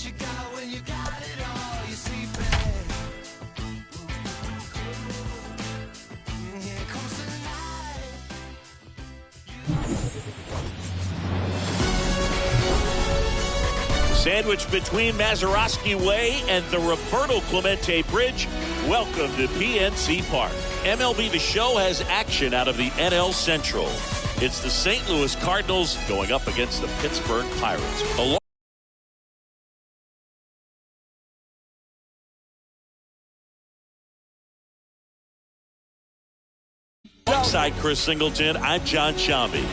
what you got when you got it all. You sleep in. Here comes the night. Sandwiched between Mazeroski Way and the Roberto Clemente Bridge. Welcome to PNC Park. MLB The Show has action out of the NL Central. It's the St. Louis Cardinals going up against the Pittsburgh Pirates. Alongside Chris Singleton, I'm John Shambi.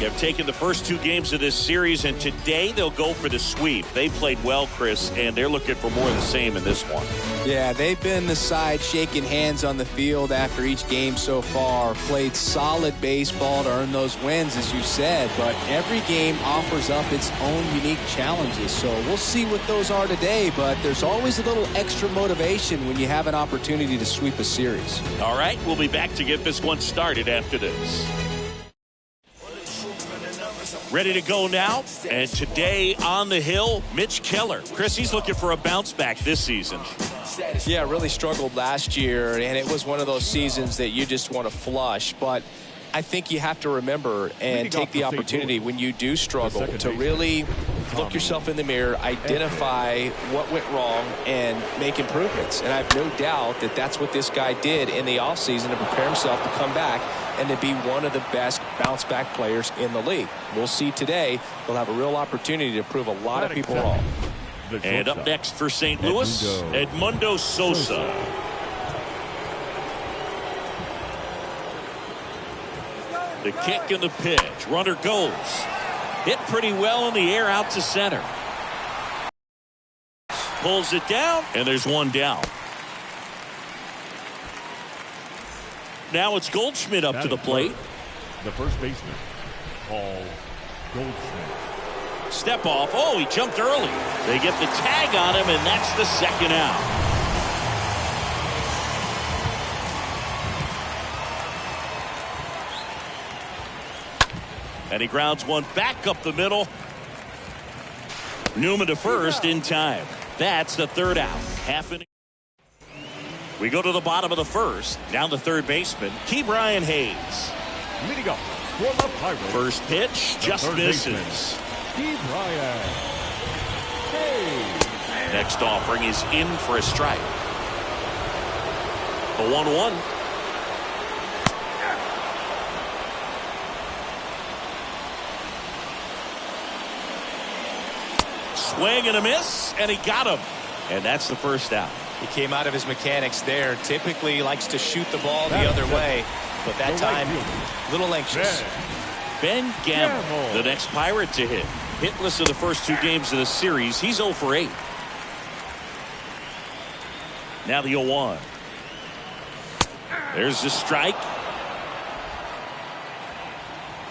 Have taken the first two games of this series, and today they'll go for the sweep. They played well, Chris, and they're looking for more of the same in this one. Yeah, they've been the side shaking hands on the field after each game so far. Played solid baseball to earn those wins, as you said, but every game offers up its own unique challenges. So we'll see what those are today, but there's always a little extra motivation when you have an opportunity to sweep a series. All right, we'll be back to get this one started after this. Ready to go now, and today on the hill, Mitch Keller. Chris, he's looking for a bounce back this season. Yeah, really struggled last year, and it was one of those seasons that you just want to flush. But I think you have to remember and take the opportunity when you do struggle to really look yourself in the mirror, identify what went wrong, and make improvements. And I have no doubt that that's what this guy did in the offseason to prepare himself to come back and to be one of the best bounce-back players in the league. We'll see today. He'll have a real opportunity to prove a lot of people wrong. And up next for St. Louis, Edmundo Sosa. The kick and the pitch. Runner goes. Hit pretty well in the air out to center. Pulls it down, and there's one down. Now it's Goldschmidt up to the plate. The first baseman, Paul Goldschmidt. Step off. Oh, he jumped early. They get the tag on him, and that's the second out. And he grounds one back up the middle. Newman to first in time. That's the third out. Half inning. We go to the bottom of the first. Down to third baseman, Ke'Bryan Hayes. Leading up for the Pirates. First pitch just misses. Ke'Bryan Hayes. Next offering is in for a strike. The 1-1. Swing and a miss, and he got him. And that's the first out. He came out of his mechanics there. Typically likes to shoot the ball the other way, but that time a little anxious. Ben Gamble, the next Pirate to hit. Hitless in the first two games of the series. He's 0 for 8. Now the 0-1. There's the strike.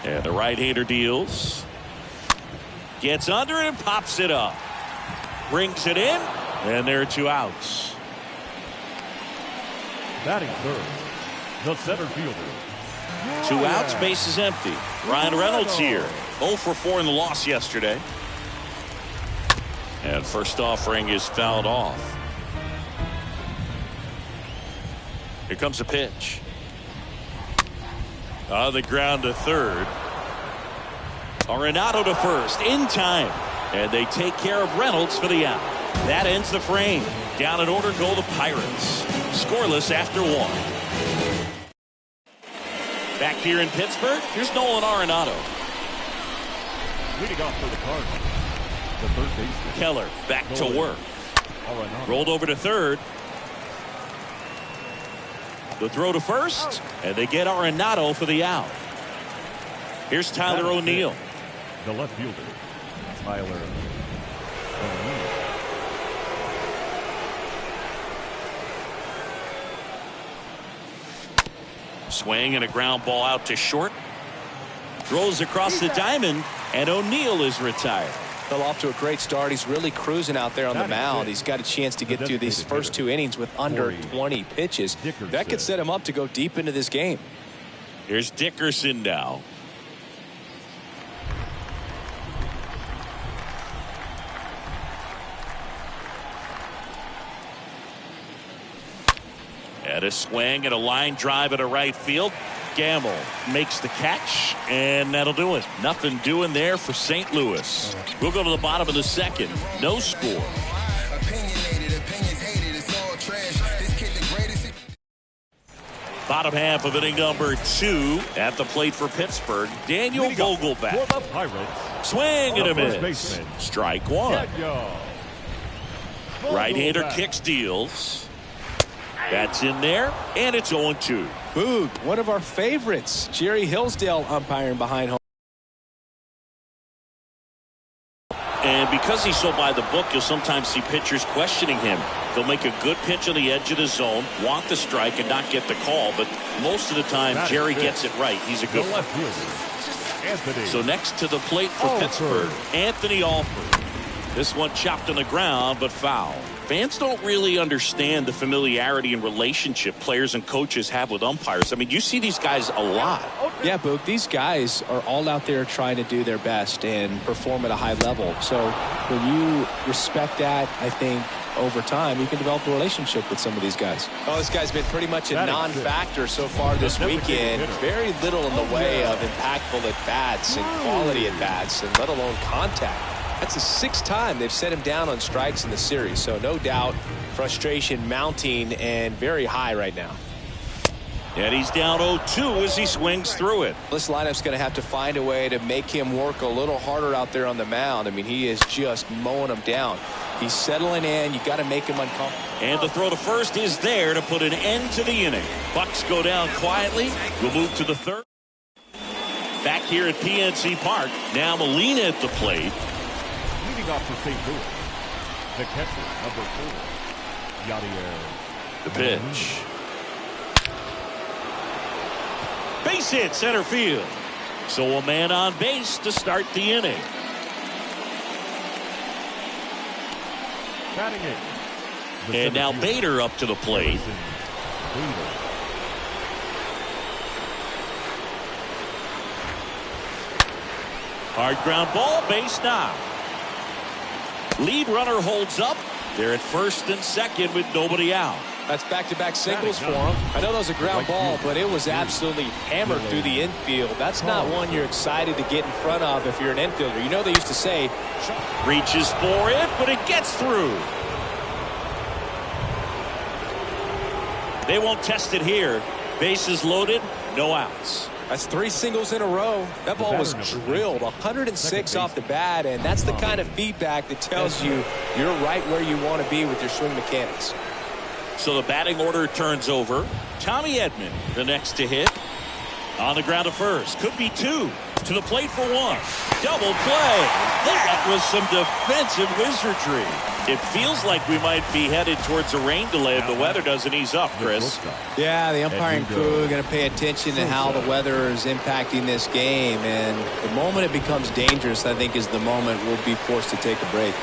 And the right-hander deals. Gets under it and pops it up. Brings it in, and there are 2 outs. Batting third, the center fielder. 2 outs, base is empty. Ryan Reynolds here. 0 for 4 in the loss yesterday. And first offering is fouled off. Here comes a pitch. On the ground to third. Arenado to first in time. And they take care of Reynolds for the out. That ends the frame. Down in order go the Pirates. Scoreless after 1. Back here in Pittsburgh, here's Nolan Arenado. Leading off for the Cardinals, the third baseman. Keller back to work. Arenado. Rolled over to third. The throw to first, and they get Arenado for the out. Here's Tyler O'Neill. The left fielder, Tyler O'Neill. Swing and a ground ball out to short. Throws across the diamond, and O'Neill is retired. Well, off to a great start. He's really cruising out there on the mound. He's got a chance to get through these first 2 innings with under 20 pitches. That could set him up to go deep into this game. Here's Dickerson now. And a swing and a line drive at a right field. Gamble makes the catch, and that'll do it. Nothing doing there for St. Louis. We'll go to the bottom of the second. No score. Bottom half of inning number 2 at the plate for Pittsburgh. Daniel Vogelback. For the Pirates, Swing and a first miss. baseman, Strike one. Daniel Right-hander Vogelback. kicks, deals. That's in there, and it's 0-2. Boog, one of our favorites. Jerry Hillsdale umpiring behind home. And because he's so by the book, you'll sometimes see pitchers questioning him. They'll make a good pitch on the edge of the zone, want the strike, and not get the call. But most of the time, Jerry gets it right. He's a The good one. left fielder, Anthony. So next to the plate for Alford. Pittsburgh, Anthony Alford. This one chopped on the ground, but foul. Fans don't really understand the familiarity and relationship players and coaches have with umpires. I mean, you see these guys a lot. Yeah, Boog, these guys are all out there trying to do their best and perform at a high level. So when you respect that, I think over time you can develop a relationship with some of these guys. Oh, this guy's been pretty much a non-factor so far this weekend. Very little in the way of impactful at-bats and quality at-bats, and let alone contact. That's the 6th time they've set him down on strikes in the series. So no doubt frustration mounting and very high right now. And he's down 0-2 as he swings through it. This lineup's going to have to find a way to make him work a little harder out there on the mound. I mean, he is just mowing him down. He's settling in. You got to make him uncomfortable. And the throw to first is there to put an end to the inning. Bucks go down quietly. We'll move to the third. Back here at PNC Park. Now Molina at the plate. Leading off for St. Louis, the catcher, number 4, Yadier. The pitch. Base hit center field. So a man on base to start the inning. Batting it. And now Bader up to the plate. Bader. Hard ground ball, base knock. Lead runner holds up. They're at first and second with nobody out. That's back-to-back singles for him. I know that was a ground ball, but it was absolutely hammered through the infield. That's not one you're excited to get in front of if you're an infielder. You know they used to say, Reaches for it, but it gets through. They won't test it here. Bases loaded, no outs. that's 3 singles in a row. That ball was drilled 106 off the bat, and that's the kind of feedback that tells you you're right where you want to be with your swing mechanics. So the batting order turns over. Tommy Edman, the next to hit. On the ground to first. Could be 2. To the plate for 1. Double play. That was some defensive wizardry. It feels like we might be headed towards a rain delay if the weather doesn't ease up, Chris. Yeah, the umpiring crew are going to pay attention to how the weather is impacting this game. And the moment it becomes dangerous, I think, is the moment we'll be forced to take a break.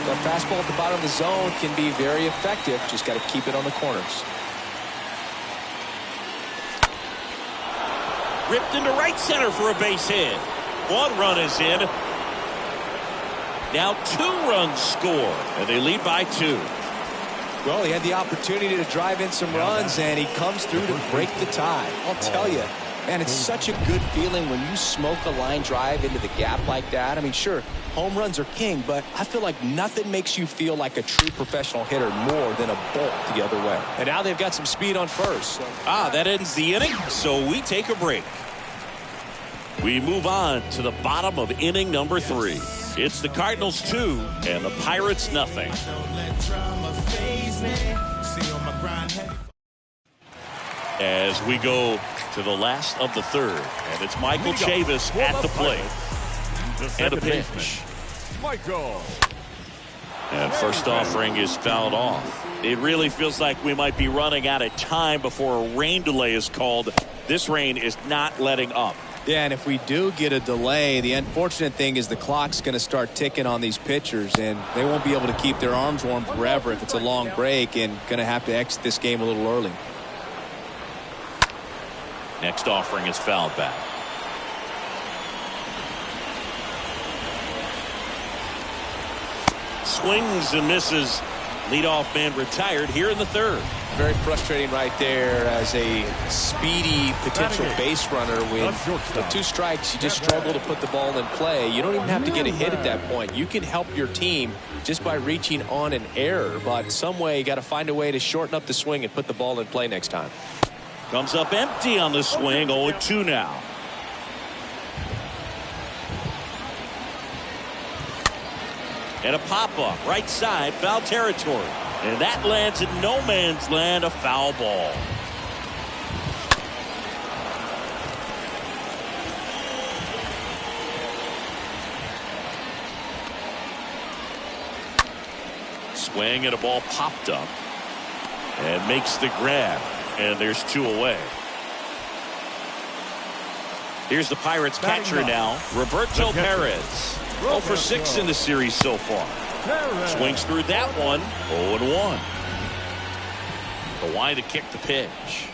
The fastball at the bottom of the zone can be very effective. Just got to keep it on the corners. Ripped into right center for a base hit. 1 run is in. Now 2 runs score, and they lead by 2. Well, he had the opportunity to drive in some runs, and he comes through to break the tie. I'll tell you, man, it's such a good feeling when you smoke a line drive into the gap like that. I mean, sure, home runs are king, but I feel like nothing makes you feel like a true professional hitter more than a bolt the other way. And now they've got some speed on first. That ends the inning, so we take a break. We move on to the bottom of inning number 3. It's the Cardinals 2 and the Pirates nothing. As we go to the last of the third, and it's Michael Chavis at the plate. And a pitch. Michael. And first offering is fouled off. It really feels like we might be running out of time before a rain delay is called. This rain is not letting up. Yeah, and if we do get a delay, the unfortunate thing is the clock's going to start ticking on these pitchers, and they won't be able to keep their arms warm forever if it's a long break, and going to have to exit this game a little early. Next offering is fouled back. Swings and misses. Leadoff man retired here in the third. Very frustrating right there as a speedy potential base runner. With 2 strikes, you just struggle to put the ball in play. You don't even have to get a hit at that point. You can help your team just by reaching on an error. But some way, you got to find a way to shorten up the swing and put the ball in play next time. Comes up empty on the swing. 0-2 now. And a pop-up, right side, foul territory. And that lands in no man's land, a foul ball. Swing and a ball popped up. And makes the grab. And there's 2 away. Here's the Pirates catcher now, Roberto Perez. 0 for 6 in the series so far. Swings through that one. 0-1. The line to kick the pitch.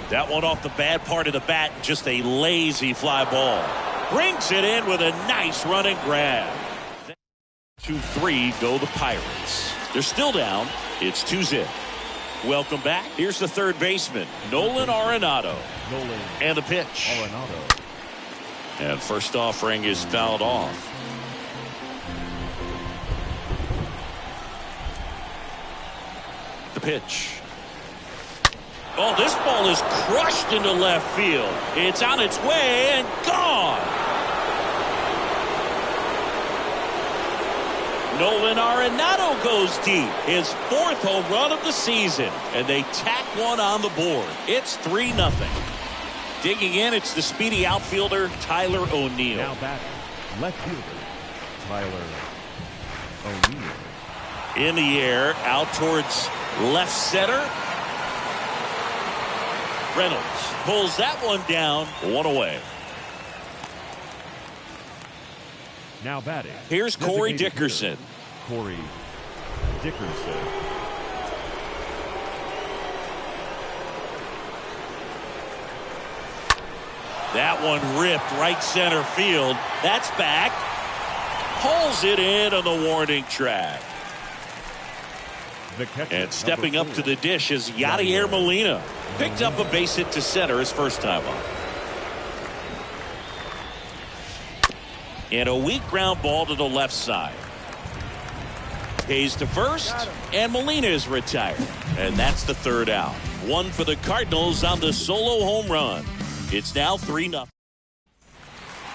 That one off the bad part of the bat. Just a lazy fly ball. Brings it in with a nice running grab. 2-3 go the Pirates. They're still down. It's 2-0. Welcome back. Here's the third baseman, Nolan Arenado. And the pitch. And first offering is fouled off. The pitch. Oh, this ball is crushed into left field. It's on its way and gone. Nolan Arenado goes deep. His 4th home run of the season. And they tack one on the board. It's 3-0. Digging in, it's the speedy outfielder, Tyler O'Neill. Now batting, left fielder, Tyler O'Neill. In the air, out towards left center. Reynolds pulls that one down, 1 away. Now batting. Here's Corey Dickerson. Corey Dickerson. That one ripped right center field. That's back. Pulls it in on the warning track. And stepping up to the dish is Yadier Molina. Picked up a base hit to center his first time up. And a weak ground ball to the left side. Hayes to first, and Molina is retired. And that's the 3rd out. 1 for the Cardinals on the solo home run. It's now 3-0.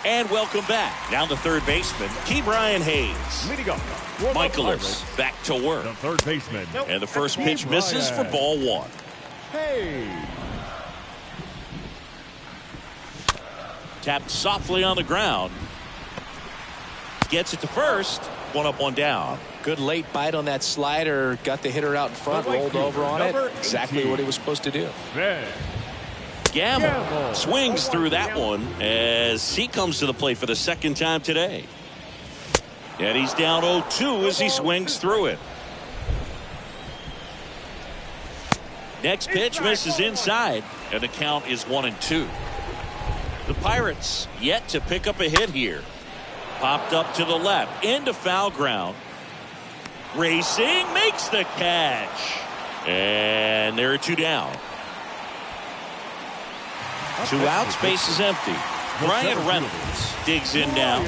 And welcome back. Now the third baseman, Ke'Bryan Hayes. Michaelis back to work. The third baseman. And the first pitch misses for ball 1. Hey. Tapped softly on the ground. Gets it to first. 1 up, 1 down. Good late bite on that slider. Got the hitter out in front, rolled over on it. Exactly what he was supposed to do. Gamble swings through that one as he comes to the plate for the 2nd time today. And he's down 0-2 as he swings through it. Next pitch misses inside, and the count is 1-2. The Pirates yet to pick up a hit here. Popped up to the left into foul ground. Racing makes the catch. And there are 2 down. 2 outs, base is empty. Brian Reynolds digs in now.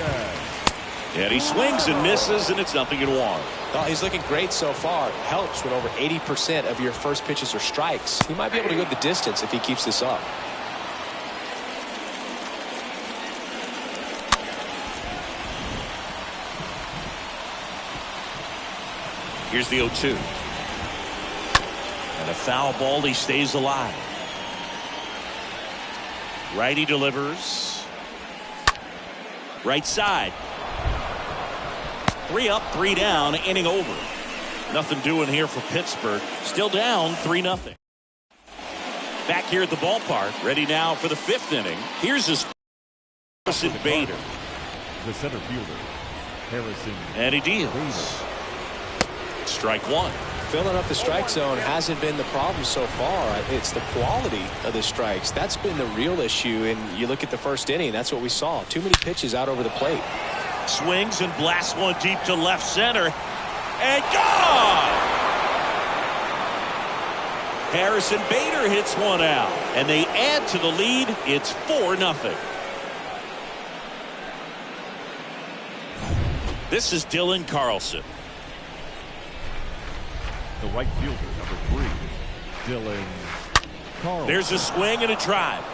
And he swings and misses, and it's 0-1. Well, he's looking great so far. Helps when over 80% of your first pitches are strikes. He might be able to go the distance if he keeps this up. Here's the 0-2. And a foul ball, he stays alive. Righty delivers. Right side. 3 up, 3 down, inning over. Nothing doing here for Pittsburgh. Still down 3-0. Back here at the ballpark, ready now for the 5th inning. Here's his Harrison Bader. The center fielder, Harrison. And he deals. Strike 1. Filling up the strike zone hasn't been the problem so far. It's the quality of the strikes. That's been the real issue. And you look at the 1st inning, that's what we saw. Too many pitches out over the plate. Swings and blasts one deep to left center. And gone! Harrison Bader hits one out, and they add to the lead. It's 4-0. This is Dylan Carlson. The right fielder, number 3, Dylan Carlson. There's a swing and a drive.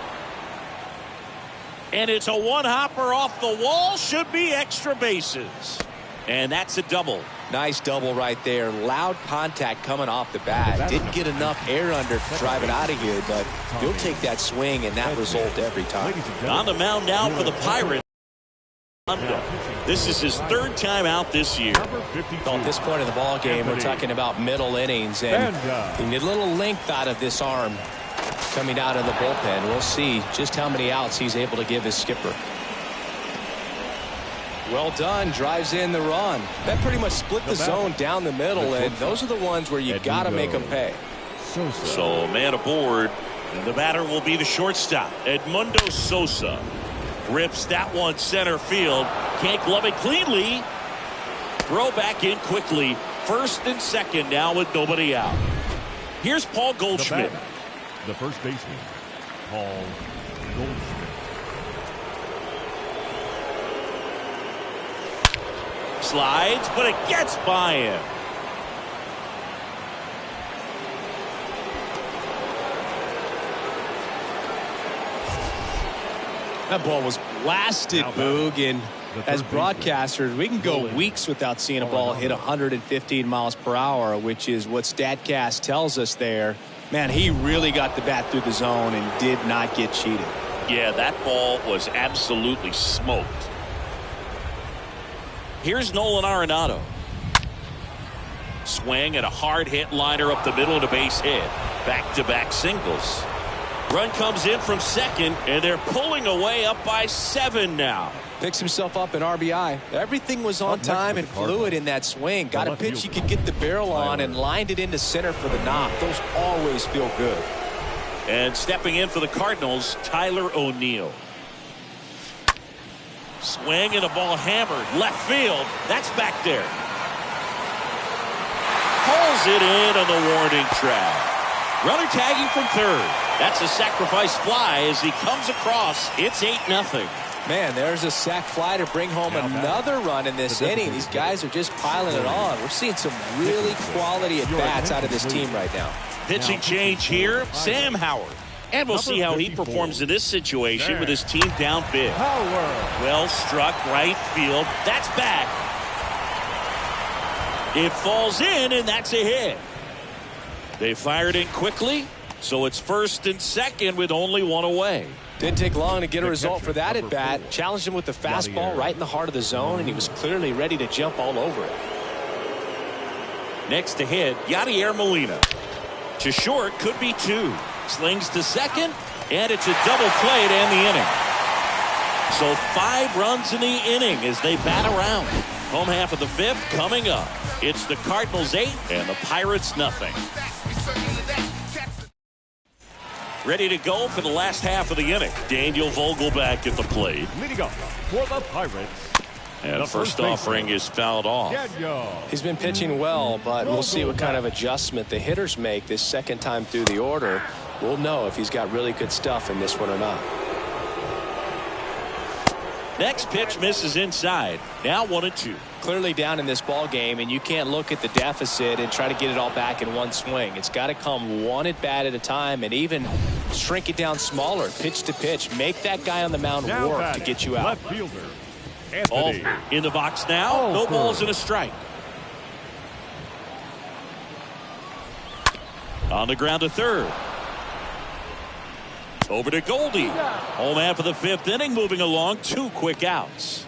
And it's a one-hopper off the wall. Should be extra bases. And that's a double. Nice double right there. Loud contact coming off the bat. Didn't get enough air under to drive it out of here, but you'll take that swing and that result every time. On the mound now for the Pirates. This is his 3rd time out this year. So at this point in the ball game, we're talking about middle innings, and you need a little length out of this arm coming out of the bullpen. We'll see just how many outs he's able to give his skipper. Well done. Drives in the run. That pretty much split the zone down the middle, and those are the ones where you got to make them pay. So man aboard, and the batter will be the shortstop, Edmundo Sosa. Rips that one center field. Can't glove it cleanly. Throw back in quickly. 1st and 2nd now with nobody out. Here's Paul Goldschmidt. The first baseman, Paul Goldschmidt. Slides, but it gets by him. That ball was blasted, Boog, and as broadcasters, we can go weeks without seeing a ball hit 115 miles per hour, which is what StatCast tells us there. Man, he really got the bat through the zone and did not get cheated. Yeah, that ball was absolutely smoked. Here's Nolan Arenado. Swing and a hard hit liner up the middle and a base hit. Back-to-back singles. Run comes in from 2nd, and they're pulling away up by 7 now. Picks himself up an RBI. Everything was on time and fluid in that swing. Got a pitch you could get the barrel on and lined it into center for the knock. Those always feel good. And stepping in for the Cardinals, Tyler O'Neill. Swing and a ball hammered. Left field. That's back there. Pulls it in on the warning track. Runner tagging from 3rd. That's a sacrifice fly as he comes across. It's 8-0. Man, there's a sac fly to bring home another run in this inning. These guys are just piling it on. We're seeing some really quality at-bats out of this team right now. Pitching change here, Sam Howard. And we'll see how he performs in this situation with his team down big. Well struck right field. That's back. It falls in, and that's a hit. They fired in quickly, so it's 1st and 2nd with only 1 away. Didn't take long to get a result for that at bat. Challenged him with the fastball right in the heart of the zone, and he was clearly ready to jump all over it. Next to hit, Yadier Molina. To short, could be 2. Slings to 2nd, and it's a double play to end the inning. So 5 runs in the inning as they bat around. Home half of the 5th coming up. It's the Cardinals 8 and the Pirates nothing. Ready to go for the last half of the inning. Daniel Vogelback at the plate. Leading off for the Pirates. And the first offering is fouled off. He's been pitching well, but we'll see what kind of adjustment the hitters make this 2nd time through the order. We'll know if he's got really good stuff in this one or not. Next pitch misses inside. Now 1-2. Clearly down in this ball game, and you can't look at the deficit and try to get it all back in one swing. It's got to come one at bat at a time, and even shrink it down smaller, pitch to pitch. Make that guy on the mound work to get you out. Left fielder, Anthony. In the box now. No balls and a strike. On the ground to 3rd. Over to Goldie. Home half of the 5th inning, moving along. 2 quick outs.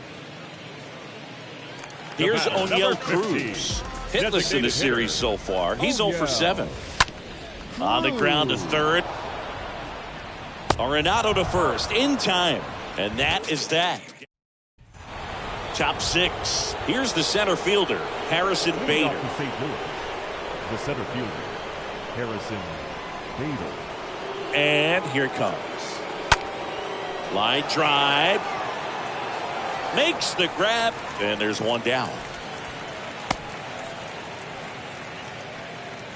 Here's O'Neill Cruz. Hitless in the series so far. He's 0 for 7. On the ground to 3rd. Arenado to 1st. In time. And that is that. Top 6. Here's the center fielder, Harrison Bader. The center fielder, Harrison Bader. And here it comes. Line drive. Makes the grab. And there's one down.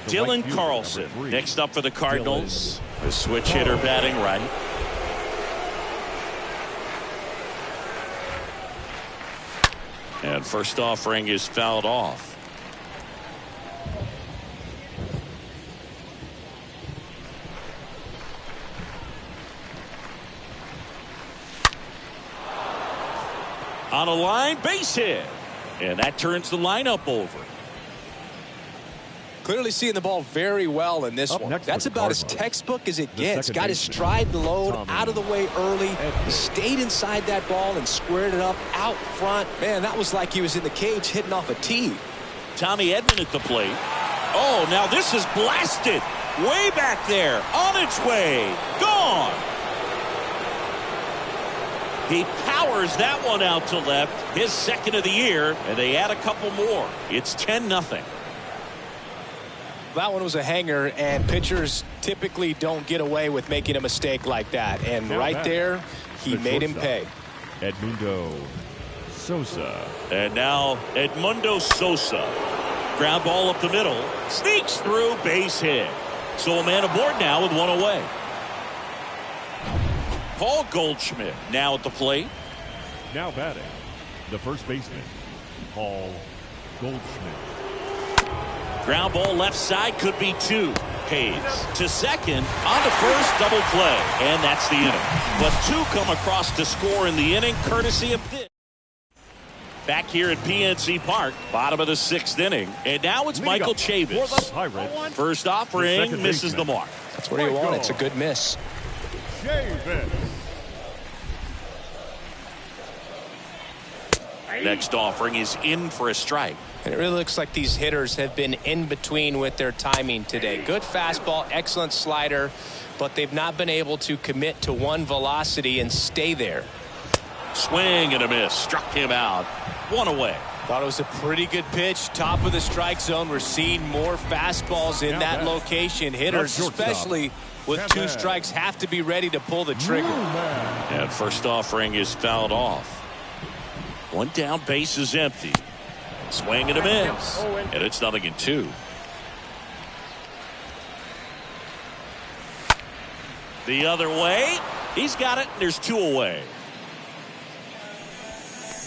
Dylan Carlson next up for the Cardinals. The switch hitter batting right. And first offering is fouled off. On a line, base hit. And that turns the lineup over. Clearly seeing the ball very well in this one. That's about as textbook as it gets. Got his stride load out of the way early, stayed inside that ball and squared it up out front. Man, that was like he was in the cage hitting off a tee. Tommy Edman at the plate. Oh, now this is blasted. Way back there. On its way. Gone. He powers that one out to left. His second of the year. And they add a couple more. It's 10-0. That one was a hanger, and pitchers typically don't get away with making a mistake like that. And right there, he made him pay. Edmundo Sosa. And now Edmundo Sosa. Ground ball up the middle. Sneaks through, base hit. So a man aboard now with one away. Paul Goldschmidt now at the plate. Now batting, the first baseman, Paul Goldschmidt. Ground ball left side, could be two. Hayes to second, on to first, double play, and that's the inning. But two come across to score in the inning, courtesy of this. Back here at PNC Park, bottom of the sixth inning, and now it's Michael Chavis. First offering misses the mark. That's what you want. It's a good miss. Chavis. Next offering is in for a strike. And it really looks like these hitters have been in between with their timing today. Good fastball, excellent slider, but they've not been able to commit to one velocity and stay there. Swing and a miss. Struck him out. One away. Thought it was a pretty good pitch. Top of the strike zone. We're seeing more fastballs in that location. Hitters, especially with two strikes, have to be ready to pull the trigger. And first offering is fouled off. One down, base is empty. Swing and a miss. And it's 0-2. The other way. He's got it. There's two away.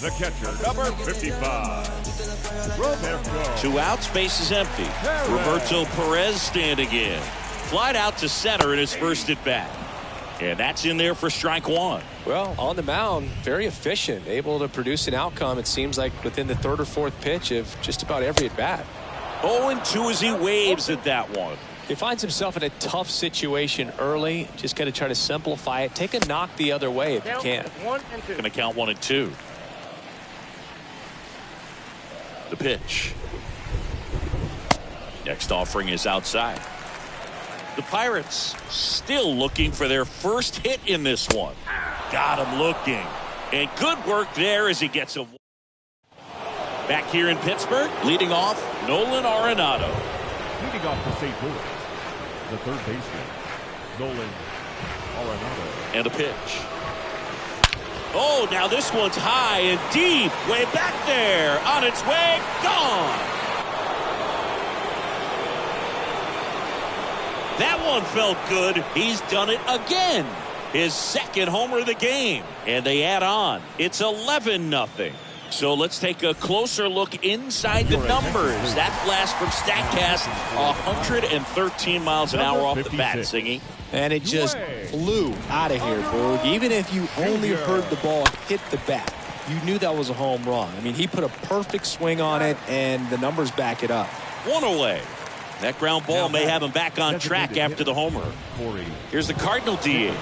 The catcher, number 55, Roberto. Two outs, base is empty. Roberto Perez standing in. Flied out to center in his first at bat. And that's in there for strike one. Well, on the mound, very efficient, able to produce an outcome, it seems like, within the third or fourth pitch of just about every at bat. 0-2 as he waves at that one. He finds himself in a tough situation early. Just got to try to simplify it. Take a knock the other way if you can. Going to count 1 and 2. The pitch. Next offering is outside. The Pirates still looking for their first hit in this one. Got him looking. And good work there as he gets a. Back here in Pittsburgh, leading off, Nolan Arenado. Leading off for St. Louis, the third baseman, Nolan Arenado. And a pitch. Oh, now this one's high and deep. Way back there. On its way. Gone. That one felt good. He's done it again. His second homer of the game. And they add on. It's 11-0. So let's take a closer look inside the numbers. That blast from StatCast, 113 miles an hour off the bat, Singy. And it just flew out of here, Boog. Even if you only heard the ball hit the bat, you knew that was a home run. I mean, he put a perfect swing on it, and the numbers back it up. One away. That ground ball may have him back on track after the homer. Here's the Cardinal DH.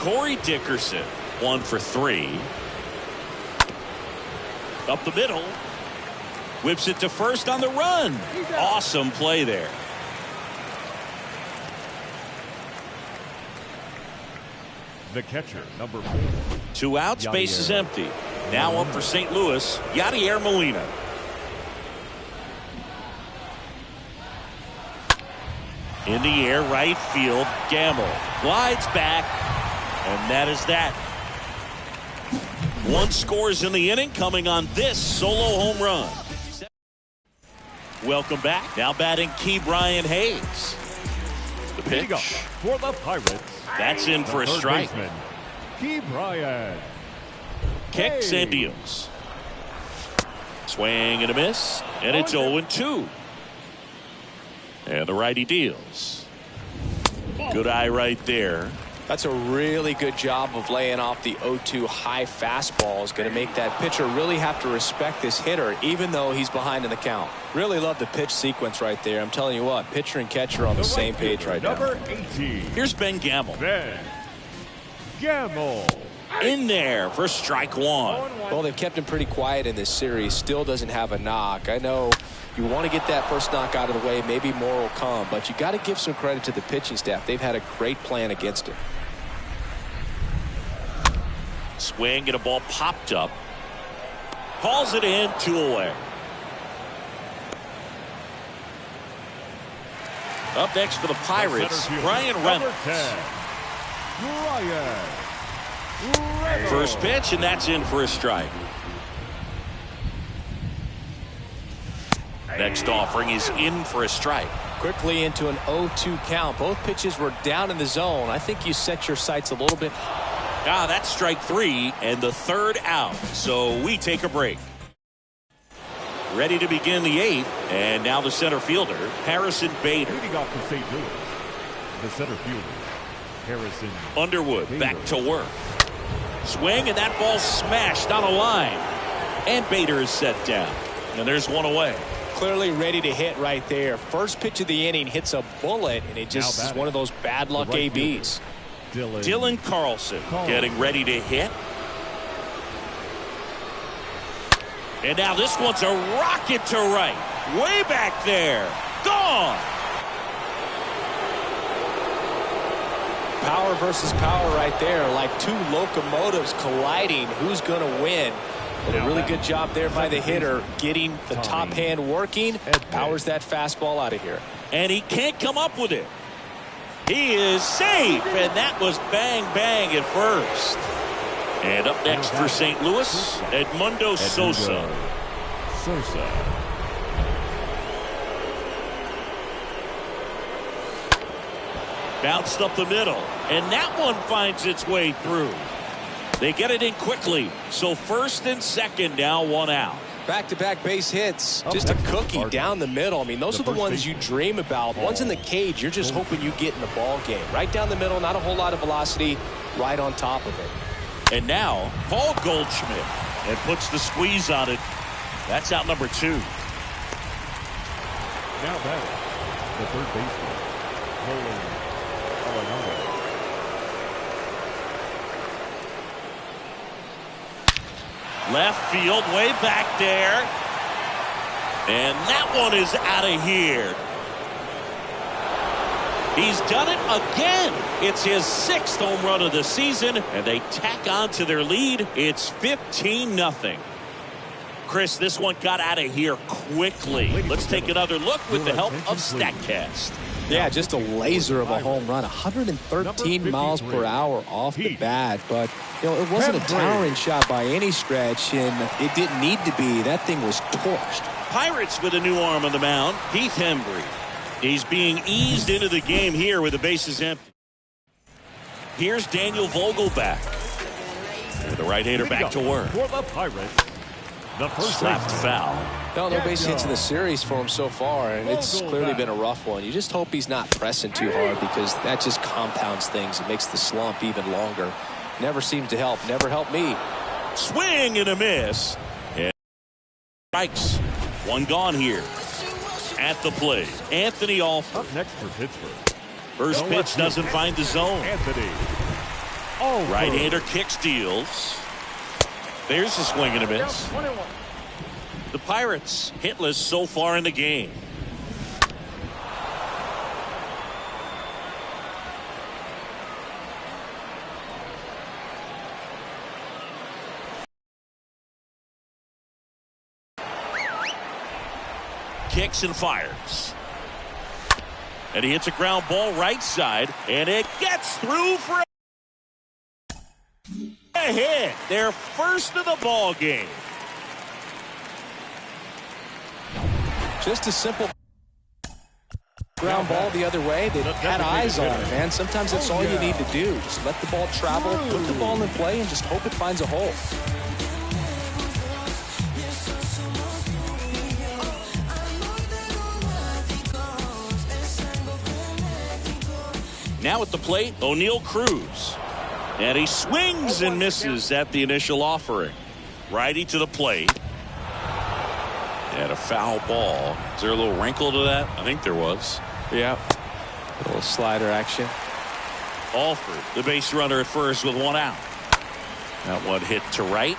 Corey Dickerson, 1 for 3. Up the middle. Whips it to first on the run. Awesome play there. The catcher, number 4. 2 outs, base is empty. Now up for St. Louis, Yadier Molina. In the air, right field, Gamble glides back, and that is that. 1 scores in the inning, coming on this solo home run. Welcome back. Now batting Key Brian Hayes. The Leading pitch. up for the Pirates. That's in for a third strike. baseman, Key Brian. Kicks Hayes. and deals. Swing and a miss. And it's 0-2. And the righty deals. Good eye right there. That's a really good job of laying off the 0-2 high fastball. Is going to make that pitcher really have to respect this hitter, even though he's behind in the count. Really love the pitch sequence right there. I'm telling you what, pitcher and catcher on the same page right now. Number 18. Here's Ben Gamble. Ben Gamble. In there for strike one. Well, they've kept him pretty quiet in this series. Still doesn't have a knock. I know you want to get that first knock out of the way. Maybe more will come, but you got to give some credit to the pitching staff. They've had a great plan against him. Swing and a ball popped up. Calls it in, 2 away. Up next for the Pirates, Brian Reynolds. First pitch, and that's in for a strike. Next offering is in for a strike. Quickly into an 0-2 count. Both pitches were down in the zone. I think you set your sights a little bit. That's strike 3 and the third out. So we take a break. Ready to begin the 8th, and now the center fielder, Harrison Bader. Leading off for St. Louis, the center fielder, Harrison Underwood Bader. back to work. Swing, and that ball smashed on a line. And Bader is set down. And there's one away. Clearly ready to hit right there. First pitch of the inning hits a bullet, and it just is one of those bad luck right ABs. Dylan Carlson getting ready to hit. And now this one's a rocket to right. Way back there. Gone. Power versus power right there. Like two locomotives colliding. Who's going to win? But a really good job there by the hitter, getting the top hand working. Powers that fastball out of here. And he can't come up with it. He is safe, and that was bang, bang at first. And up next for St. Louis, Edmundo Sosa. Bounced up the middle, and that one finds its way through. They get it in quickly, so first and second, now 1 out. Back-to-back base hits. Just a cookie down the middle. I mean, those are the ones you dream about. Ones in the cage, you're just hoping you get in the ball game. Right down the middle, not a whole lot of velocity, right on top of it. And now, Paul Goldschmidt, and puts the squeeze on it. That's out number 2. Now batting, the third baseman, Nolan Arenado. Left field, way back there. And that one is out of here. He's done it again. It's his 6th home run of the season, and they tack on to their lead. It's 15-0. Chris, this one got out of here quickly. Let's take another look with the help of StatCast. Yeah, just a laser of a home run. 113 miles per hour off the bat. But, you know, it wasn't a towering shot by any stretch, and it didn't need to be. That thing was torched. Pirates with a new arm on the mound, Heath Hembry. He's being eased into the game here with the bases empty. Here's Daniel Vogelback. And the right-hander back to work. For the Pirates, the first Slapped foul. No base hits in the series for him so far, and it's clearly been a rough one. You just hope he's not pressing too hard, because that just compounds things. It makes the slump even longer. Never seems to help. Never helped me. Swing and a miss. And strikes. One gone here. At the plate, Anthony Alford. Up next for Pittsburgh. First pitch doesn't find the zone. Anthony. Right-hander kicks, deals. There's a swing and a miss. The Pirates hitless so far in the game. Kicks and fires. And he hits a ground ball right side, and it gets through for a hit. Their first of the ball game. Just a simple ground ball the other way. They had eyes on it, man. Sometimes that's all you need to do. Just let the ball travel, put the ball in play, and just hope it finds a hole. Now at the plate, Nhl1. And he swings and misses at the initial offering. Righty to the plate. And a foul ball. Is there a little wrinkle to that? I think there was. Yeah. A little slider action. Alford, the base runner at first with one out. That one hit to right.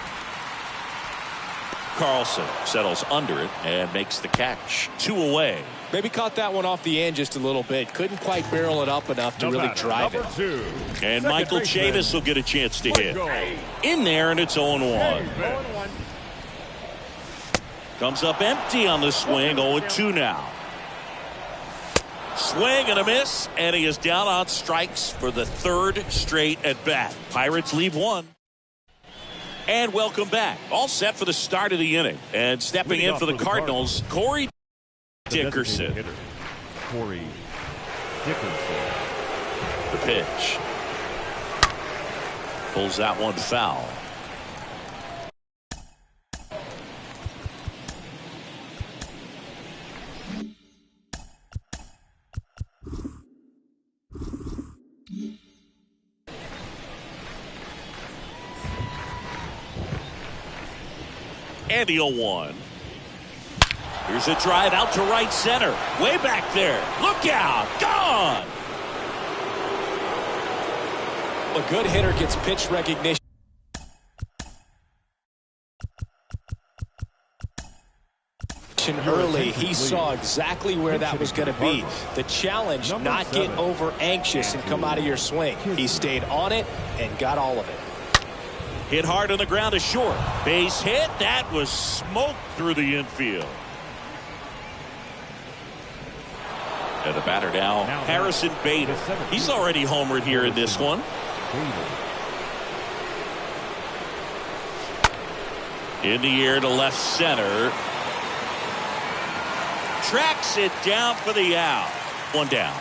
Carlson settles under it and makes the catch. 2 away. Maybe caught that one off the end just a little bit. Couldn't quite barrel it up enough to really drive it. And Michael Chavis will get a chance to hit. In there, and it's 0-1. Comes up empty on the swing. 0-2 now. Swing and a miss, and he is down on strikes for the 3rd straight at bat. Pirates leave 1. And welcome back. All set for the start of the inning. And stepping in for the Cardinals, Corey Dickerson. Corey Dickerson. The pitch. Pulls that one foul. And the 0-1. Here's a drive out to right center. Way back there. Look out. Gone. A good hitter gets pitch recognition early. He saw exactly where that was going to be. The challenge, not get over anxious and come out of your swing. He stayed on it and got all of it. Hit hard on the ground to short. Base hit. That was smoked through the infield. And the batter now, Harrison Bader. He's already homered here in this one. In the air to left center. Tracks it down for the out. 1 down.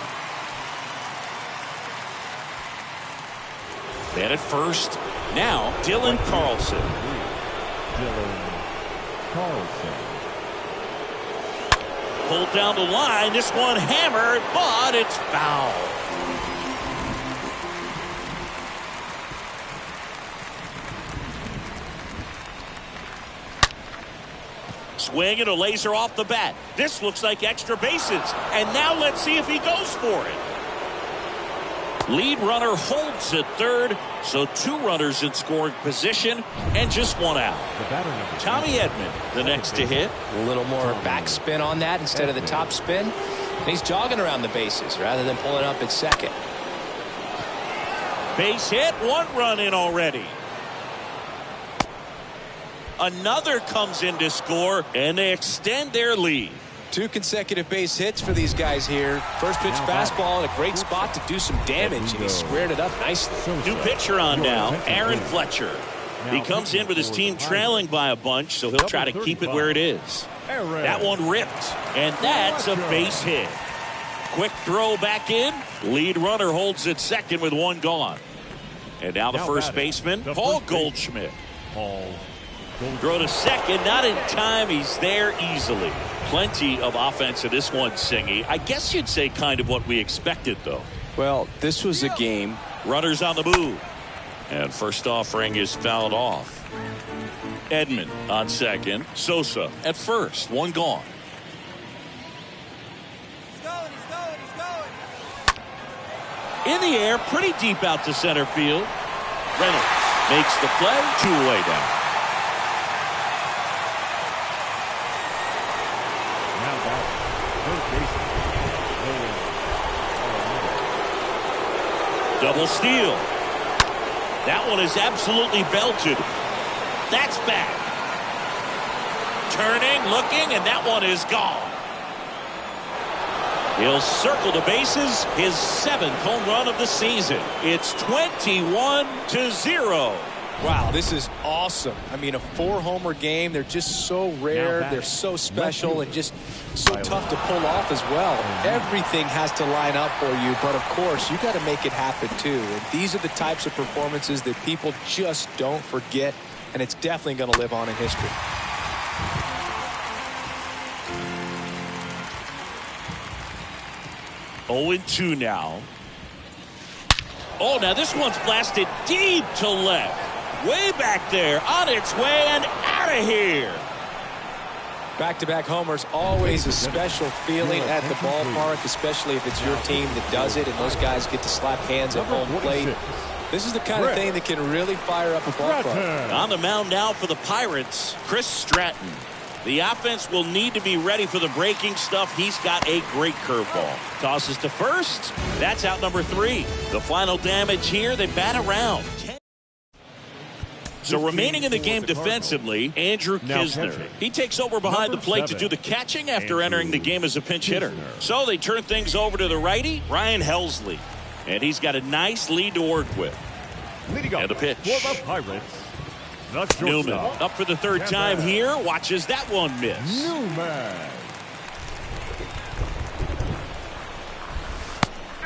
Then at first. Now, Dylan Carlson. Pulled down the line. This one hammered, but it's foul. Swing and a laser off the bat. This looks like extra bases. And now let's see if he goes for it. Lead runner holds at third, so 2 runners in scoring position and just 1 out. Tommy Edman, the next to hit. A little more backspin on that instead of the top spin. And he's jogging around the bases rather than pulling up at second. Base hit, 1 run in already. Another comes in to score, and they extend their lead. 2 consecutive base hits for these guys here. First pitch fastball in a great spot to do some damage, and he squared it up nicely. New pitcher on now, Aaron Fletcher. He comes in with his team trailing by a bunch, so he'll try to keep it where it is. That one ripped, and that's a base hit. Quick throw back in. Lead runner holds at second with 1 gone. And now the first baseman, Paul Goldschmidt. Throw to second, not in time. He's there easily. Plenty of offense in this one, Singy. I guess you'd say kind of what we expected, though. Well, this was a game. Runners on the move. And first offering is fouled off. Edman on second. Sosa at first. 1 gone. He's going. In the air, pretty deep out to center field. Reynolds makes the play. 2 away down. Double steal. That one is absolutely belted. That's back. Turning, looking, and that one is gone. He'll circle the bases. His 7th home run of the season. It's 21-0. Wow, this is awesome. I mean, a 4-homer game. They're just so rare. They're so special and just so tough to pull off as well. Everything has to line up for you, but of course, you got to make it happen too. And these are the types of performances that people just don't forget, and it's definitely going to live on in history. Oh, 2 now. Oh, now this one's blasted deep to left. Way back there, on its way and out of here. Back-to-back homers, always a special feeling at the ballpark, especially if it's your team that does it and those guys get to slap hands at home plate. This is the kind of thing that can really fire up a ballpark. On the mound now for the Pirates, Chris Stratton. The offense will need to be ready for the breaking stuff. He's got a great curveball. Tosses to first. That's out number 3. The final damage here, they bat around. So remaining in the game defensively, Andrew Kisner. He takes over behind the plate to do the catching after entering the game as a pinch hitter. So they turn things over to the righty, Ryan Helsley. And he's got a nice lead to work with. And the pitch. For the Pirates, Newman up for the 3rd time here. Watches that one miss. Newman.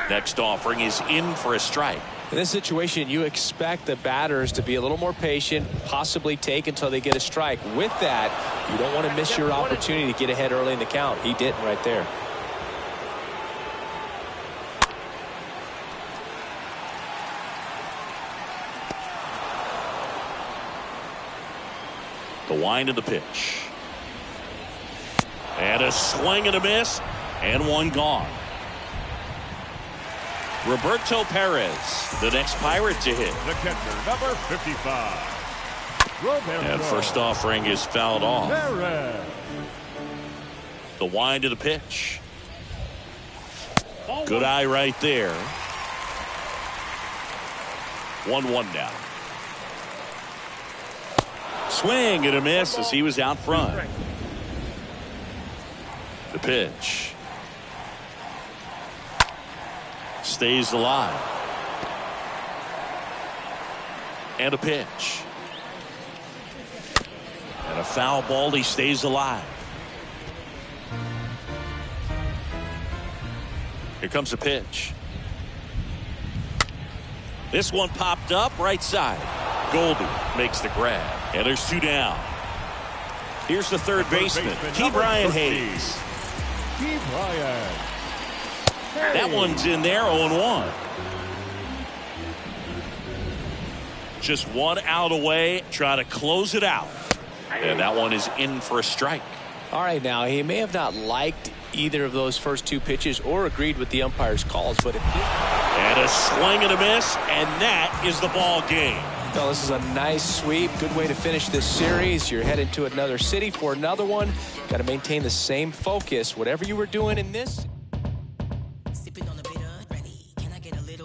Next offering is in for a strike. In this situation, you expect the batters to be a little more patient, possibly take until they get a strike. With that, you don't want to miss your opportunity to get ahead early in the count. He didn't right there. The wind of the pitch. And a swing and a miss. And one gone. Roberto Perez, the next Pirate to hit. The catcher, number 55. Roberto. And first offering is fouled off. Perez. The wind of the pitch. Good eye right there. 1-1 now. Swing and a miss as he was out front. The pitch. Stays alive. And a pitch. And a foul ball. He stays alive. Here comes the pitch. This one popped up right side. Goldie makes the grab. And there's 2 down. Here's the third baseman, Key Brian Hayes. Key Brian. That one's in there, 0-1. Just one out away, try to close it out. And that one is in for a strike. All right, now, he may have not liked either of those first 2 pitches or agreed with the umpire's calls, but it did. And a swing and a miss, and that is the ball game. Well, this is a nice sweep. Good way to finish this series. You're headed to another city for another one. Got to maintain the same focus. Whatever you were doing in this.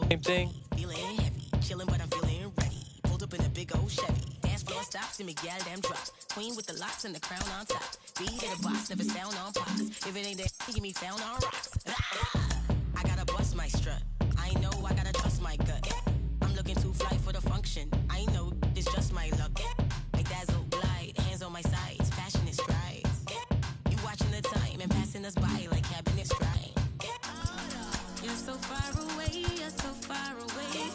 Same thing. Feeling heavy, chilling, but I'm feeling ready. Pulled up in a big old Chevy. Dance floor stops and me gal damn drops. Queen with the locks and the crown on top. Beat in a box, never sound on pops. If it ain't that, give me found on rocks. I gotta bust my strut. I know I gotta trust my gut. I'm looking too fly for the function. I know it's just my luck. I dazzle, glide, hands on my sides, passionate strides. You watching the time and passing us by like cabinet stride. You're so far away, you're so far away.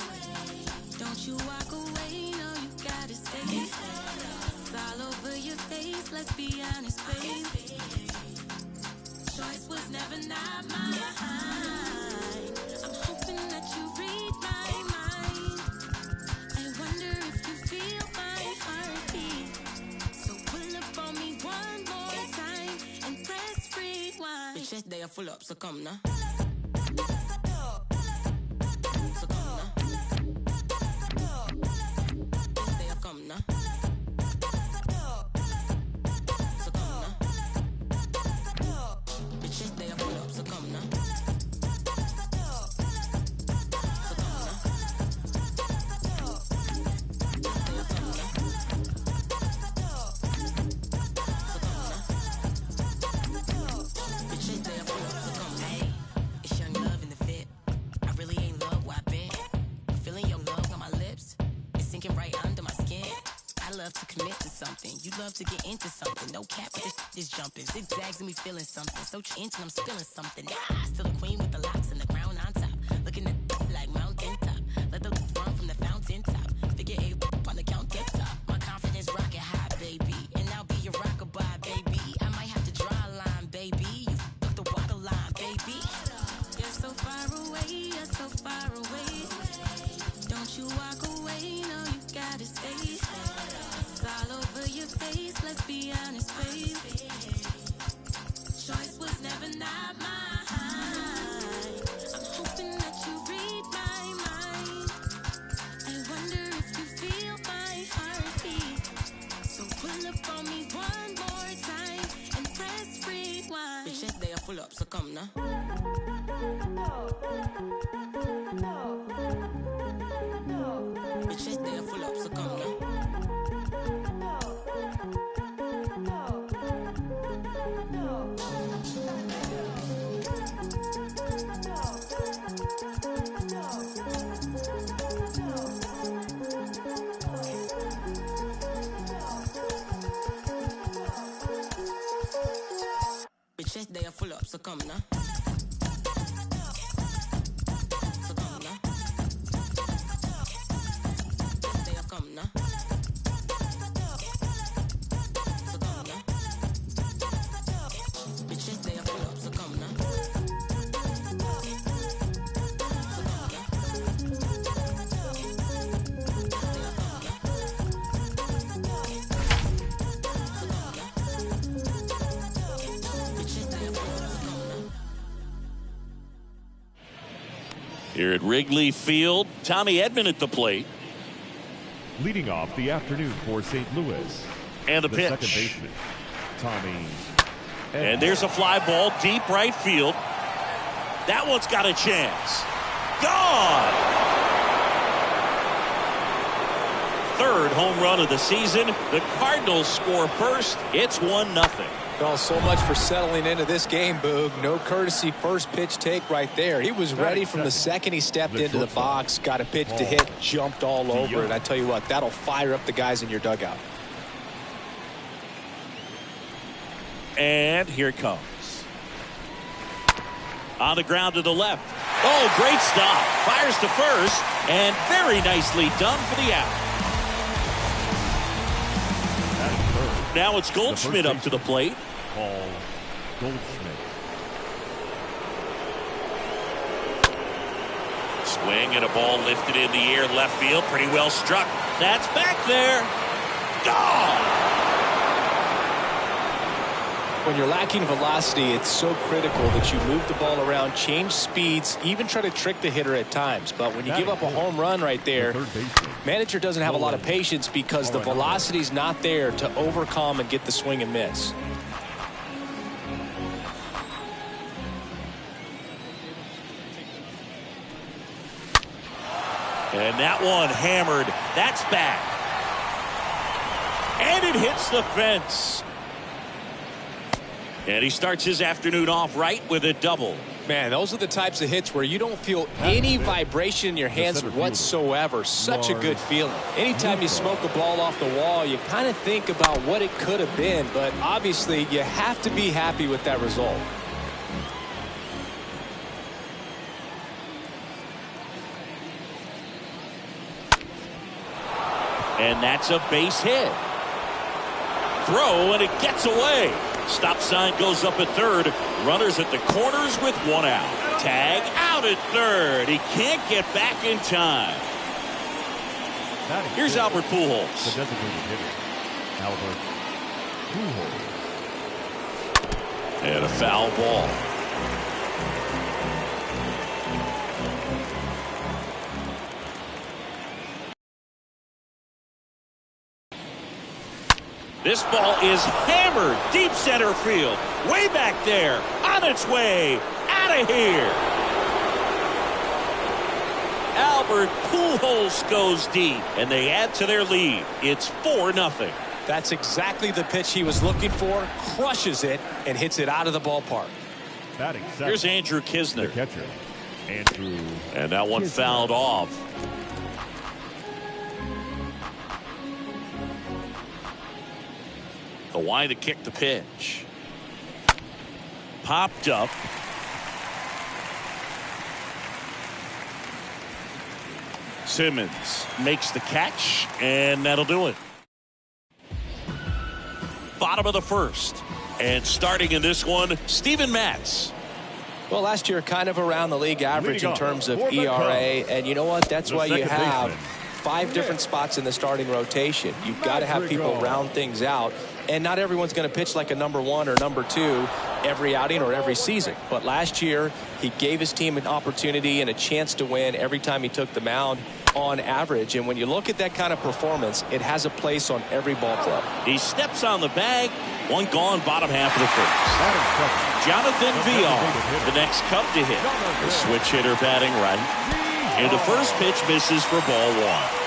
Don't you walk away, no, you gotta stay. It's all over your face, let's be honest, babe. Choice was never not mine. I'm hoping that you read my mind. I wonder if you feel my heartbeat. So pull up on me one more time and press rewind. The chest they are full up, so come now. love to get into something. No cap, but this is jumping. Zigzags and me feeling something. So inch and I'm spilling something. Still a queen with the locks and the crown on top. Looking at like mountain top. Let the run from the fountain top. Figure 8 on the countertop. My confidence rocket high, baby. And I'll be your rockabye, baby. I might have to draw a line, baby. You up the water line, baby. You're so far away, you're so far away. Don't you walk away, no, you gotta stay. It's all over your face, let's be honest, babe. Choice was never not mine. I'm hoping that you read my mind. I wonder if you feel my heartbeat. So pull up on me one more time and press rewind. The chest they are full up, so come now. The chest they are full up, so come now. The chest they are full up, so come now. So come now. They have come now. So come now. The chest they are full up, so come now. So come now. They have come now. So come now. The chest they are full up, so come now. Here at Wrigley Field, Tommy Edman at the plate. Leading off the afternoon for St. Louis. And the pitch. Second baseman, Tommy. And there's a fly ball deep right field. That one's got a chance. Gone! Third home run of the season. The Cardinals score first. It's 1-0. Well, so much for settling into this game, Boog. No courtesy first pitch take right there. He was ready from the second he stepped into the box, got a pitch to hit, jumped all over it. I tell you what, that'll fire up the guys in your dugout. And here it comes. On the ground to the left. Oh, great stop. Fires to first, and very nicely done for the out. Now it's Goldschmidt up to the plate. Paul Goldschmidt. Swing and a ball lifted in the air left field. Pretty well struck. That's back there. Gone! When you're lacking velocity, it's so critical that you move the ball around, change speeds, even try to trick the hitter at times. But when you give up a home run right there, manager doesn't have a lot of patience because the velocity's not there to overcome and get the swing and miss. And that one hammered. That's back. And it hits the fence. And he starts his afternoon off right with a double. Man, those are the types of hits where you don't feel any vibration in your hands whatsoever. Such a good feeling. Anytime you smoke a ball off the wall, you kind of think about what it could have been, but obviously you have to be happy with that result. And that's a base hit. Throw, and it gets away. Stop sign goes up at third. Runners at the corners with one out. Tag out at third. He can't get back in time. Here's Albert Pujols. The designated hitter, Albert Pujols. And a foul ball. This ball is hammered deep center field. Way back there. On its way. Out of here. Albert Pujols goes deep. And they add to their lead. It's 4-0. That's exactly the pitch he was looking for. Crushes it and hits it out of the ballpark. Here's Andrew Kisner. The catcher, Andrew. And that one fouled off. Kawhi to kick the pitch. Popped up. Simmons makes the catch, and that'll do it. Bottom of the first. And starting in this one, Steven Matz. Well, last year kind of around the league average in terms of ERA. And you know what? That's why you have 5 different spots in the starting rotation. You've got to have people round things out. And not everyone's going to pitch like a number 1 or number 2 every outing or every season. But last year, he gave his team an opportunity and a chance to win every time he took the mound on average. And when you look at that kind of performance, it has a place on every ball club. He steps on the bag. 1 gone, bottom half of the first. Jonathan Villar, the next Cub to hit. The switch hitter batting right. And the first pitch misses for ball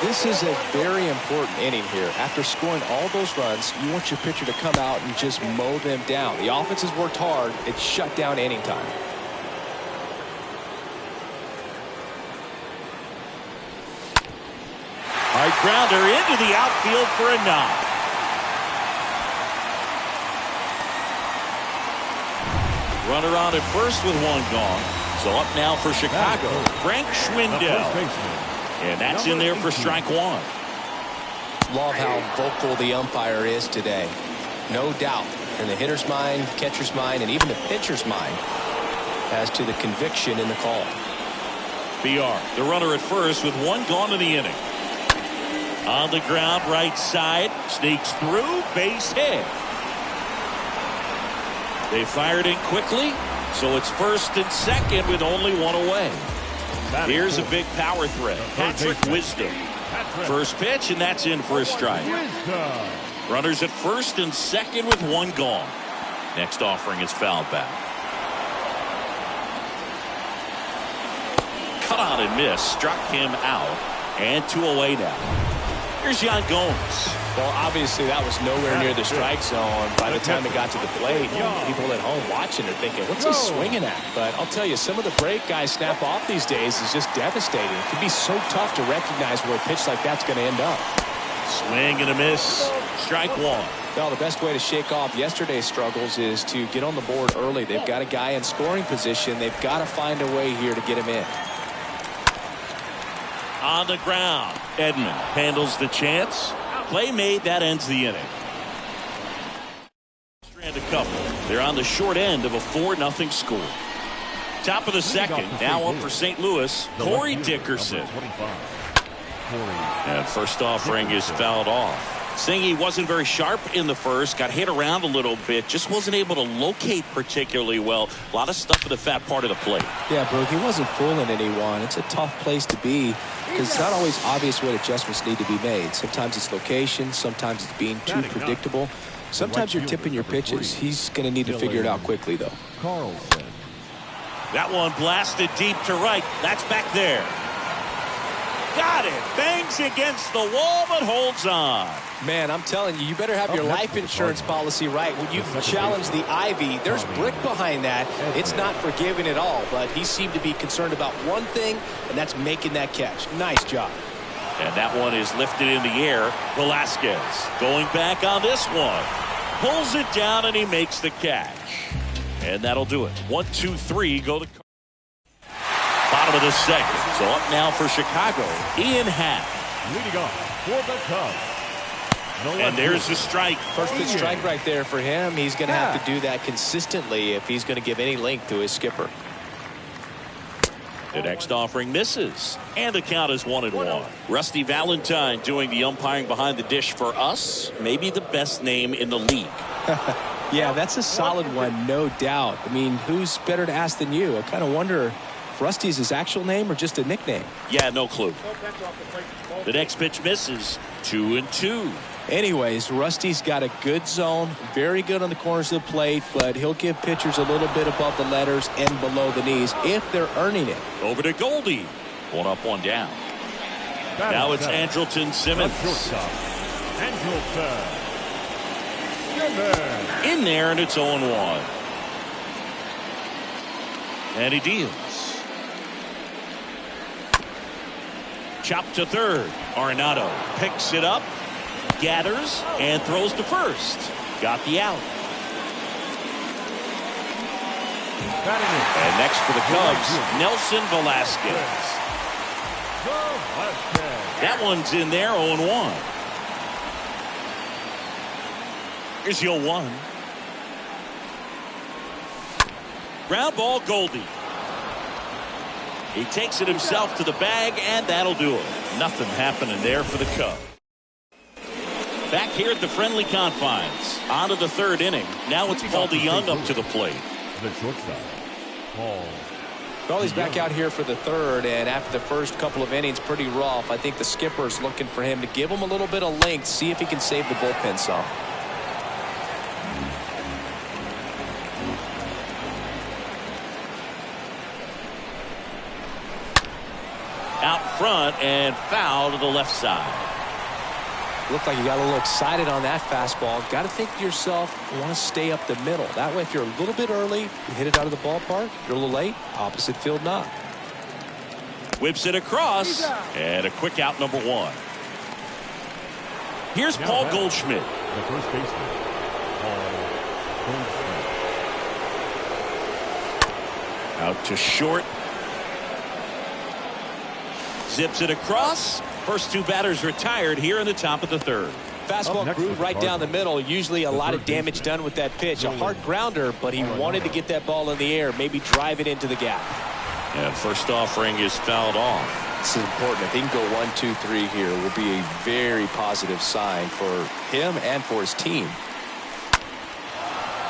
1. This is a very important inning here. After scoring all those runs, you want your pitcher to come out and just mow them down. The offense has worked hard. It's shut down inning time. Hard grounder into the outfield for a knock. Runner on at first with 1 gone. So up now for Chicago, Frank Schwindel. And that's in there for strike 1. Love how vocal the umpire is today. No doubt in the hitter's mind, catcher's mind, and even the pitcher's mind as to the conviction in the call. BR, the runner at first with 1 gone in the inning. On the ground, right side, sneaks through, base hit. They fired in quickly, so it's first and second with only 1 away. Here's a big power threat. Patrick Wisdom. First pitch, and that's in for a strike. Runners at first and second with 1 gone. Next offering is fouled back. Cut on and miss. Struck him out. And 2 away now. Here's Yan Gomes. Well, obviously that was nowhere near the strike zone by the time it got to the plate. People at home watching are thinking, what's he swinging at? But I'll tell you, some of the break guys snap off these days is just devastating. It can be so tough to recognize where a pitch like that's going to end up. Swing and a miss. Strike 1. Well, the best way to shake off yesterday's struggles is to get on the board early. They've got a guy in scoring position. They've got to find a way here to get him in. On the ground, Edman handles the chance. Play made, that ends the inning. Strand a couple. They're on the short end of a 4-0 score. Top of the second, now up for St. Louis, Corey Dickerson. And first offering is fouled off. Saying he wasn't very sharp in the first, got hit around a little bit, just wasn't able to locate particularly well. A lot of stuff in the fat part of the plate. Yeah, Brooke, he wasn't fooling anyone. It's a tough place to be because it's not always obvious what adjustments need to be made. Sometimes it's location, sometimes it's being too predictable. Sometimes you're tipping your pitches. He's going to need to figure it out quickly, though. Carlson. That one blasted deep to right. That's back there. Got it. Bangs against the wall, but holds on. Man, I'm telling you, you better have your life insurance policy right. When you challenge the Ivy, there's brick behind that. It's not forgiving at all, but he seemed to be concerned about one thing, and that's making that catch. Nice job. And that one is lifted in the air. Velasquez going back on this one. Pulls it down, and he makes the catch. And that'll do it. 1, 2, 3, go to bottom of the second. So up now for Chicago, Ian Happ. Leading off for the Cubs. And there's the strike. First pitch strike right there for him. He's going to have to do that consistently if he's going to give any length to his skipper. The next offering misses. And the count is 1-1. Rusty Valentine doing the umpiring behind the dish for us. Maybe the best name in the league. Yeah, that's a solid one, no doubt. I mean, who's better to ask than you? I kind of wonder if Rusty's his actual name or just a nickname. Yeah, no clue. The next pitch misses. 2-2. Anyways, Rusty's got a good zone, very good on the corners of the plate, but he'll give pitchers a little bit above the letters and below the knees if they're earning it. Over to Goldie. 1 up, 1 down. Now it's Andrelton Simmons. In there, and it's 0-1. And he deals. Chop to third. Arenado picks it up, gathers, and throws to first. got the out. And next for the Cubs, Nelson Velasquez. That one's in there, 0-1. Here's 0-1. Ground ball, Goldie. He takes it himself to the bag, and that'll do it. Nothing happening there for the Cubs. Back here at the friendly confines. On to the third inning. Now it's Paul DeYoung up to the plate. The shortstop, Paul. Well, he's back out here for the third, and after the first couple of innings, pretty rough. I think the skipper's looking for him to give him a little bit of length, see if he can save the bullpen some. Out front and foul to the left side. Looked like you got a little excited on that fastball. Got to think to yourself, you want to stay up the middle. That way, if you're a little bit early, you hit it out of the ballpark. You're a little late, opposite field knock. Whips it across, and a quick out, number 1. Here's Paul Goldschmidt. The first baseman, Paul Goldschmidt. Out to short. Zips it across. First two batters retired here in the top of the third. Fastball groove right down the middle. Usually a lot of damage done with that pitch. A hard grounder, but he wanted to get that ball in the air, maybe drive it into the gap. And first offering is fouled off. This is important. If he can go 1, 2, 3 here, it will be a very positive sign for him and for his team.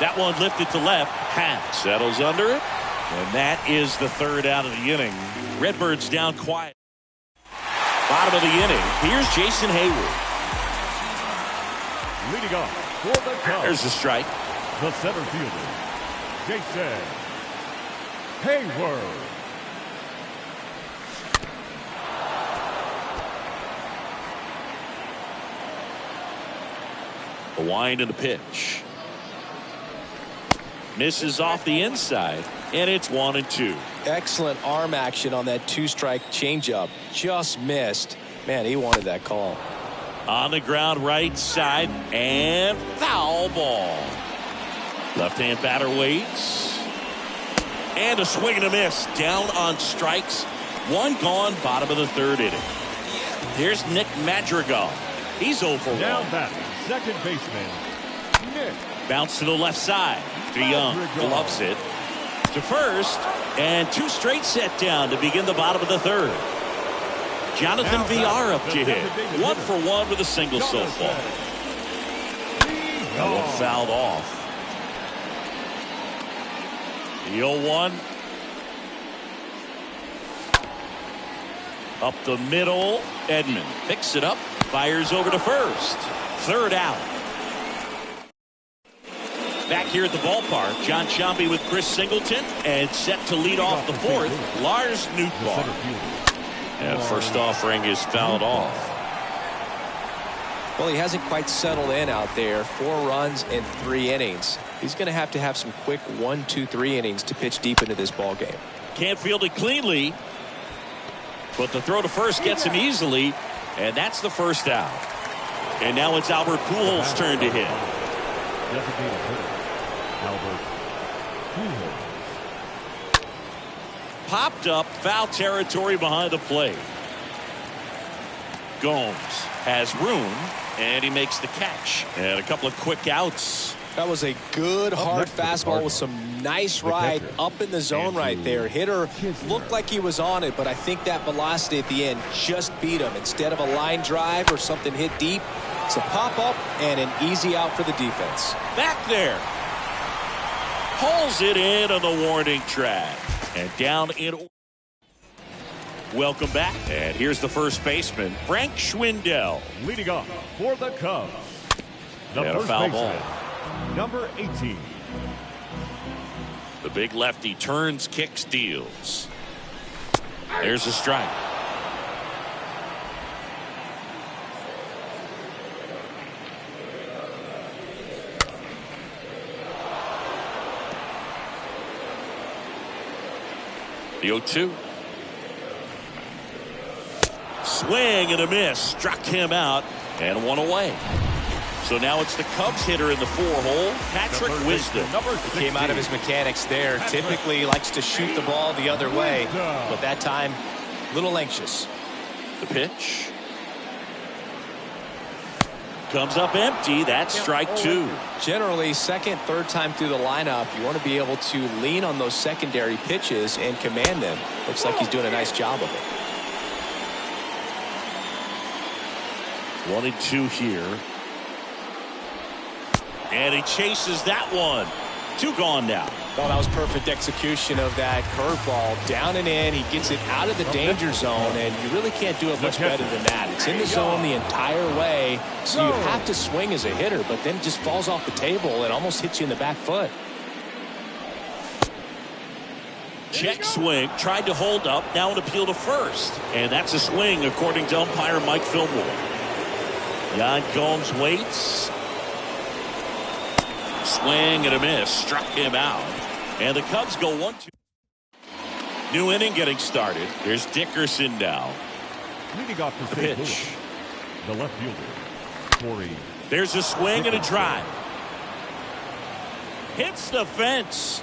That one lifted to left. Hat settles under it. And that is the third out of the inning. Redbirds down quiet. Bottom of the inning. Here's Jason Hayward. Leading off for the Cubs. There's the strike. The center fielder, Jason Hayward. A wind and a pitch. Misses off the inside, and it's 1-2. Excellent arm action on that 2-strike changeup. Just missed. Man, he wanted that call. On the ground right side, and foul ball. Left-hand batter waits. And a swing and a miss. Down on strikes. One gone, bottom of the third inning. Here's Nick Madrigal. He's 0 for 1. Now back, second baseman, Nick. Bounce to the left side. DeYoung gloves it to first, and 2 straight set down to begin the bottom of the third. Jonathan VR up to hit. 1 for 1 with a single so far. That one fouled off. The 0-1. Up the middle. Edman picks it up. Fires over to first. Third out. Back here at the ballpark, John Sciambi with Chris Singleton, and set to lead off the fourth, Lars Nootbaar. And first offering is fouled off. Well, he hasn't quite settled in out there. 4 runs in 3 innings. He's going to have some quick 1, 2, 3 innings to pitch deep into this ball game. Can't field it cleanly, but the throw to first gets him easily, and that's the first out. And now it's Albert Pujols' turn to hit. Designated hitter, Albert Pujols. Popped up, foul territory behind the plate. Gomes has room, and he makes the catch. And a couple of quick outs. That was a good hard fastball with some nice ride up in the zone right there. Hitter looked like he was on it, but I think that velocity at the end just beat him. Instead of a line drive or something hit deep, it's a pop-up and an easy out for the defense. Back there. Pulls it in on the warning track. And down in. Welcome back. And here's the first baseman, Frank Schwindel. Leading off for the Cubs, the And a first foul baseman, ball. number 18. The big lefty turns, kicks, deals. There's a strike. The 0-2. Swing and a miss. Struck him out and one away. So now it's the Cubs hitter in the 4-hole, Patrick Wisdom. He came out of his mechanics there. Typically likes to shoot the ball the other way, but that time, a little anxious. The pitch. Comes up empty. That's strike 2. Generally, second, third time through the lineup, you want to be able to lean on those secondary pitches and command them. Looks like he's doing a nice job of it. 1-2 here. And he chases that one. 2 gone now. Well, that was perfect execution of that curveball. Down and in. He gets it out of the danger zone, and you really can't do it much better than that. It's in the zone the entire way, so you have to swing as a hitter, but then it just falls off the table and almost hits you in the back foot. Check swing. Tried to hold up. Now an appeal to first. And that's a swing, according to umpire Mike Fillmore. Jan Gomes waits. Swing and a miss. Struck him out. And the Cubs go 1-2. New inning getting started. Here's Dickerson now. Leading off for The St. pitch. Louis, the left fielder, Corey. There's a swing and a drive. Hits the fence.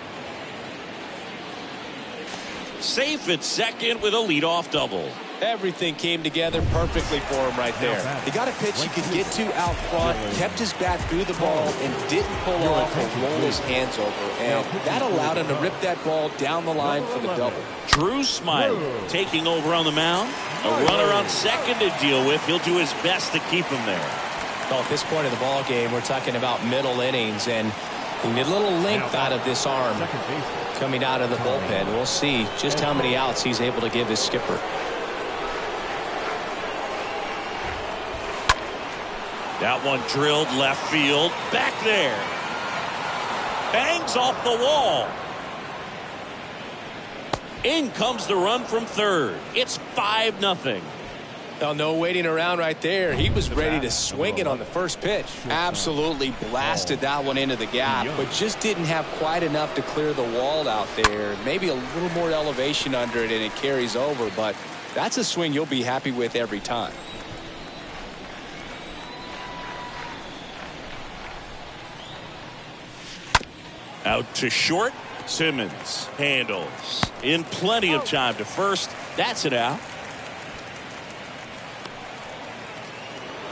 Safe at second with a leadoff double. Everything came together perfectly for him right there. He got a pitch he could get to out front, kept his bat through the ball, and didn't pull off or roll his hands over. And that allowed him to rip that ball down the line for the double. Drew Smiley taking over on the mound. A runner on second to deal with. He'll do his best to keep him there. Well, at this point of the ball game, we're talking about middle innings, and we need a little length out of this arm coming out of the bullpen. We'll see just how many outs he's able to give his skipper. That one drilled left field. Back there. Bangs off the wall. In comes the run from third. It's 5-0. Well, no waiting around right there. He was ready to swing it on the first pitch. Absolutely blasted that one into the gap, but just didn't have quite enough to clear the wall out there. Maybe a little more elevation under it and it carries over, but that's a swing you'll be happy with every time. Out to short. Simmons handles in plenty of time to first. That's it out.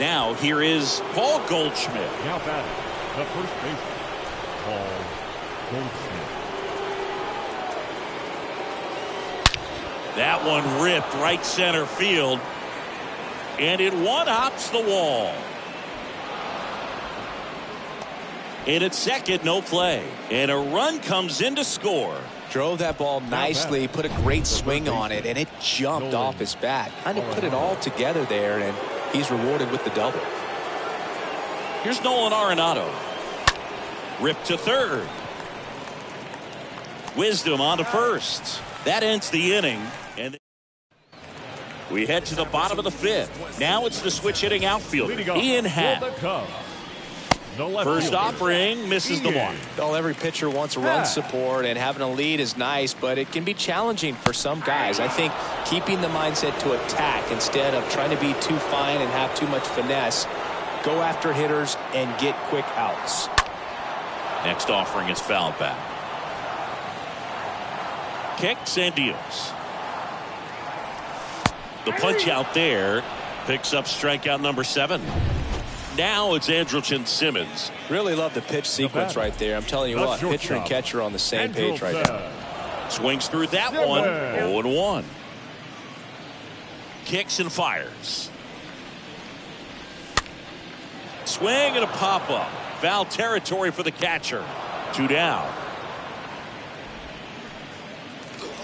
Now here is Paul Goldschmidt. Now batting, the first baseman, Paul Goldschmidt. That one ripped right center field. And it one-hops the wall. And at second, no play. And a run comes in to score. Drove that ball nicely, put a great swing on it, and it jumped off his bat. Kind of put it all together there, and he's rewarded with the double. Here's Nolan Arenado. Ripped to third. Wisdom on to first. That ends the inning. And we head to the bottom of the fifth. Now it's the switch hitting outfielder, Nhl1. First offering misses the mark. Well, every pitcher wants run support, and having a lead is nice, but it can be challenging for some guys. I think keeping the mindset to attack instead of trying to be too fine and have too much finesse. Go after hitters and get quick outs. Next offering is fouled back. Kicks and deals. The punch out there picks up strikeout number 7. Now it's Andrelton Simmons. Really love the pitch sequence right there. I'm telling you what, pitcher and catcher on the same page right now. Swings through that one. 0-1. Kicks and fires. Swing and a pop-up. Foul territory for the catcher. 2 down.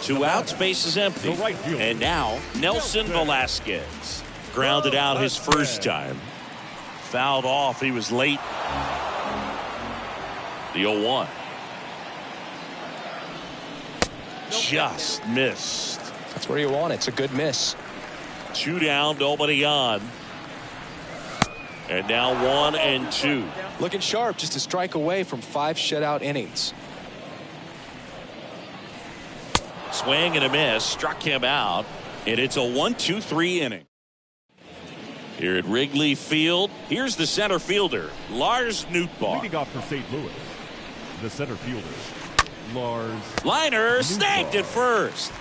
2 outs, base is empty. And now Nelson Velasquez. Grounded out his first time. Fouled off. He was late. The 0-1. Just missed. That's where you want it. It's a good miss. 2 down, nobody on. And now 1-2. Looking sharp, just a strike away from 5 shutout innings. Swing and a miss. Struck him out. And it's a 1-2-3 inning. Here at Wrigley Field, here's the center fielder, Lars Nootbaar. Leading off for St. Louis, the center fielder, Lars. Liner snagged at first.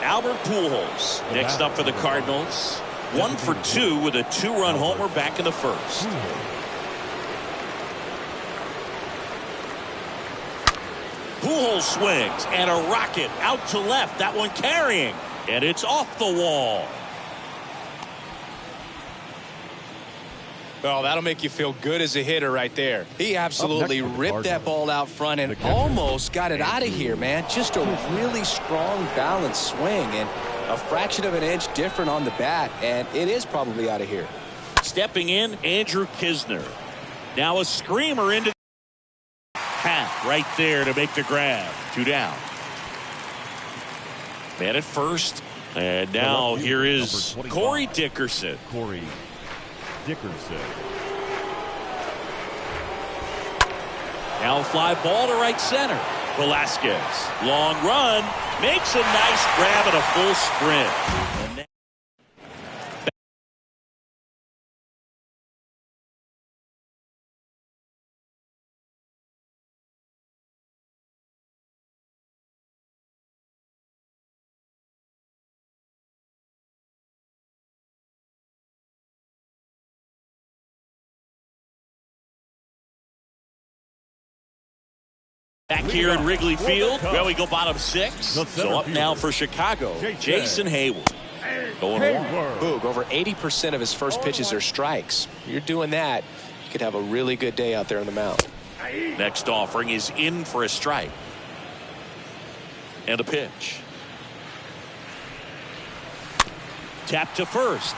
Albert Pujols next up for the Cardinals. 1 for 2 with a 2-run homer back in the first. Pujols swings and a rocket out to left. That one carrying. And it's off the wall. Well, that'll make you feel good as a hitter right there. He absolutely ripped that ball out front and almost got it out of here, man. Just a really strong, balanced swing and a fraction of an inch different on the bat, and it is probably out of here. Stepping in, Andrew Kisner. Now a screamer into Pat right there to make the grab. 2 down. Man at first. And now here is Corey Dickerson. Corey Dickerson. Now a fly ball to right center. Velasquez. Long run. Makes a nice grab and a full sprint. Back here at Wrigley Field, well, we go bottom 6. So up now for Chicago, Jason Hayward. Going on. Boog, over 80% of his first pitches are strikes. You're doing that, you could have a really good day out there on the mound. Next offering is in for a strike. And a pitch. Tap to first.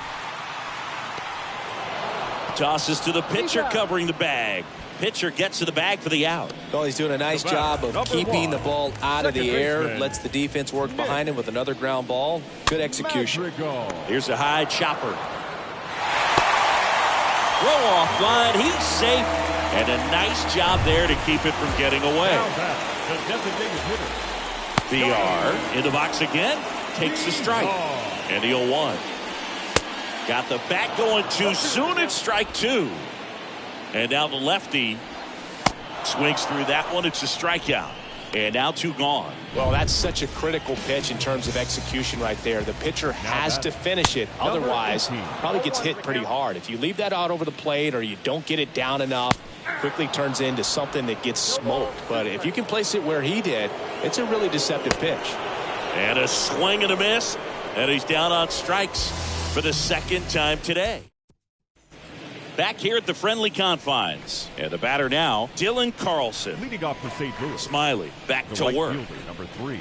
Tosses to the pitcher covering the bag. Pitcher gets to the bag for the out. Well, he's doing a nice job of keeping the ball out of the air. Lets the defense work behind him with another ground ball. Good execution. Here's a high chopper. Throw off line. He's safe. And a nice job there to keep it from getting away. VR in the box again. Takes the strike. And the 0-1. Got the bat going too soon. It's strike 2. And now the lefty swings through that one. It's a strikeout. And now 2 gone. Well, that's such a critical pitch in terms of execution right there. The pitcher has to finish it. Otherwise, probably gets hit pretty hard. If you leave that out over the plate or you don't get it down enough, quickly turns into something that gets smoked. But if you can place it where he did, it's a really deceptive pitch. And a swing and a miss. And he's down on strikes for the second time today. Back here at the friendly confines. And the batter now, Dylan Carlson. Leading off for St. Louis. Smiley back to work. Fielder, number 3,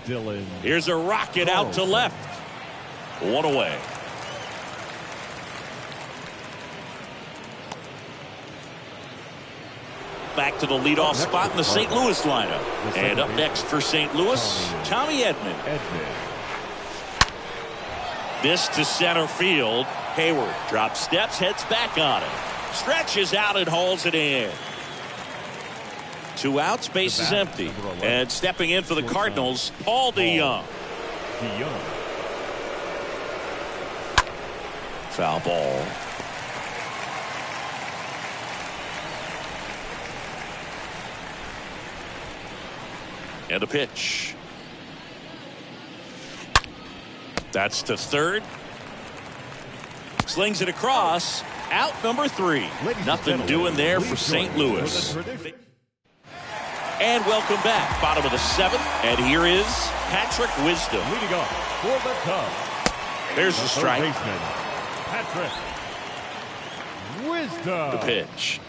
Dylan. Here's a rocket out to left. 1 away. Back to the leadoff spot in the St. Louis lineup. And up next for St. Louis, Tommy Edman. This to center field. Hayward drops steps, heads back on it. Stretches out and hauls it in. 2 outs, base is empty. And stepping in for the Cardinals, Paul DeYoung. Foul ball. And a pitch. That's to third. Slings it across. Out number 3. Nothing doing there for St. Louis. And welcome back. Bottom of the 7th. And here is Patrick Wisdom. Leading off for the Cubs. There's the strike. Patrick Wisdom. The pitch.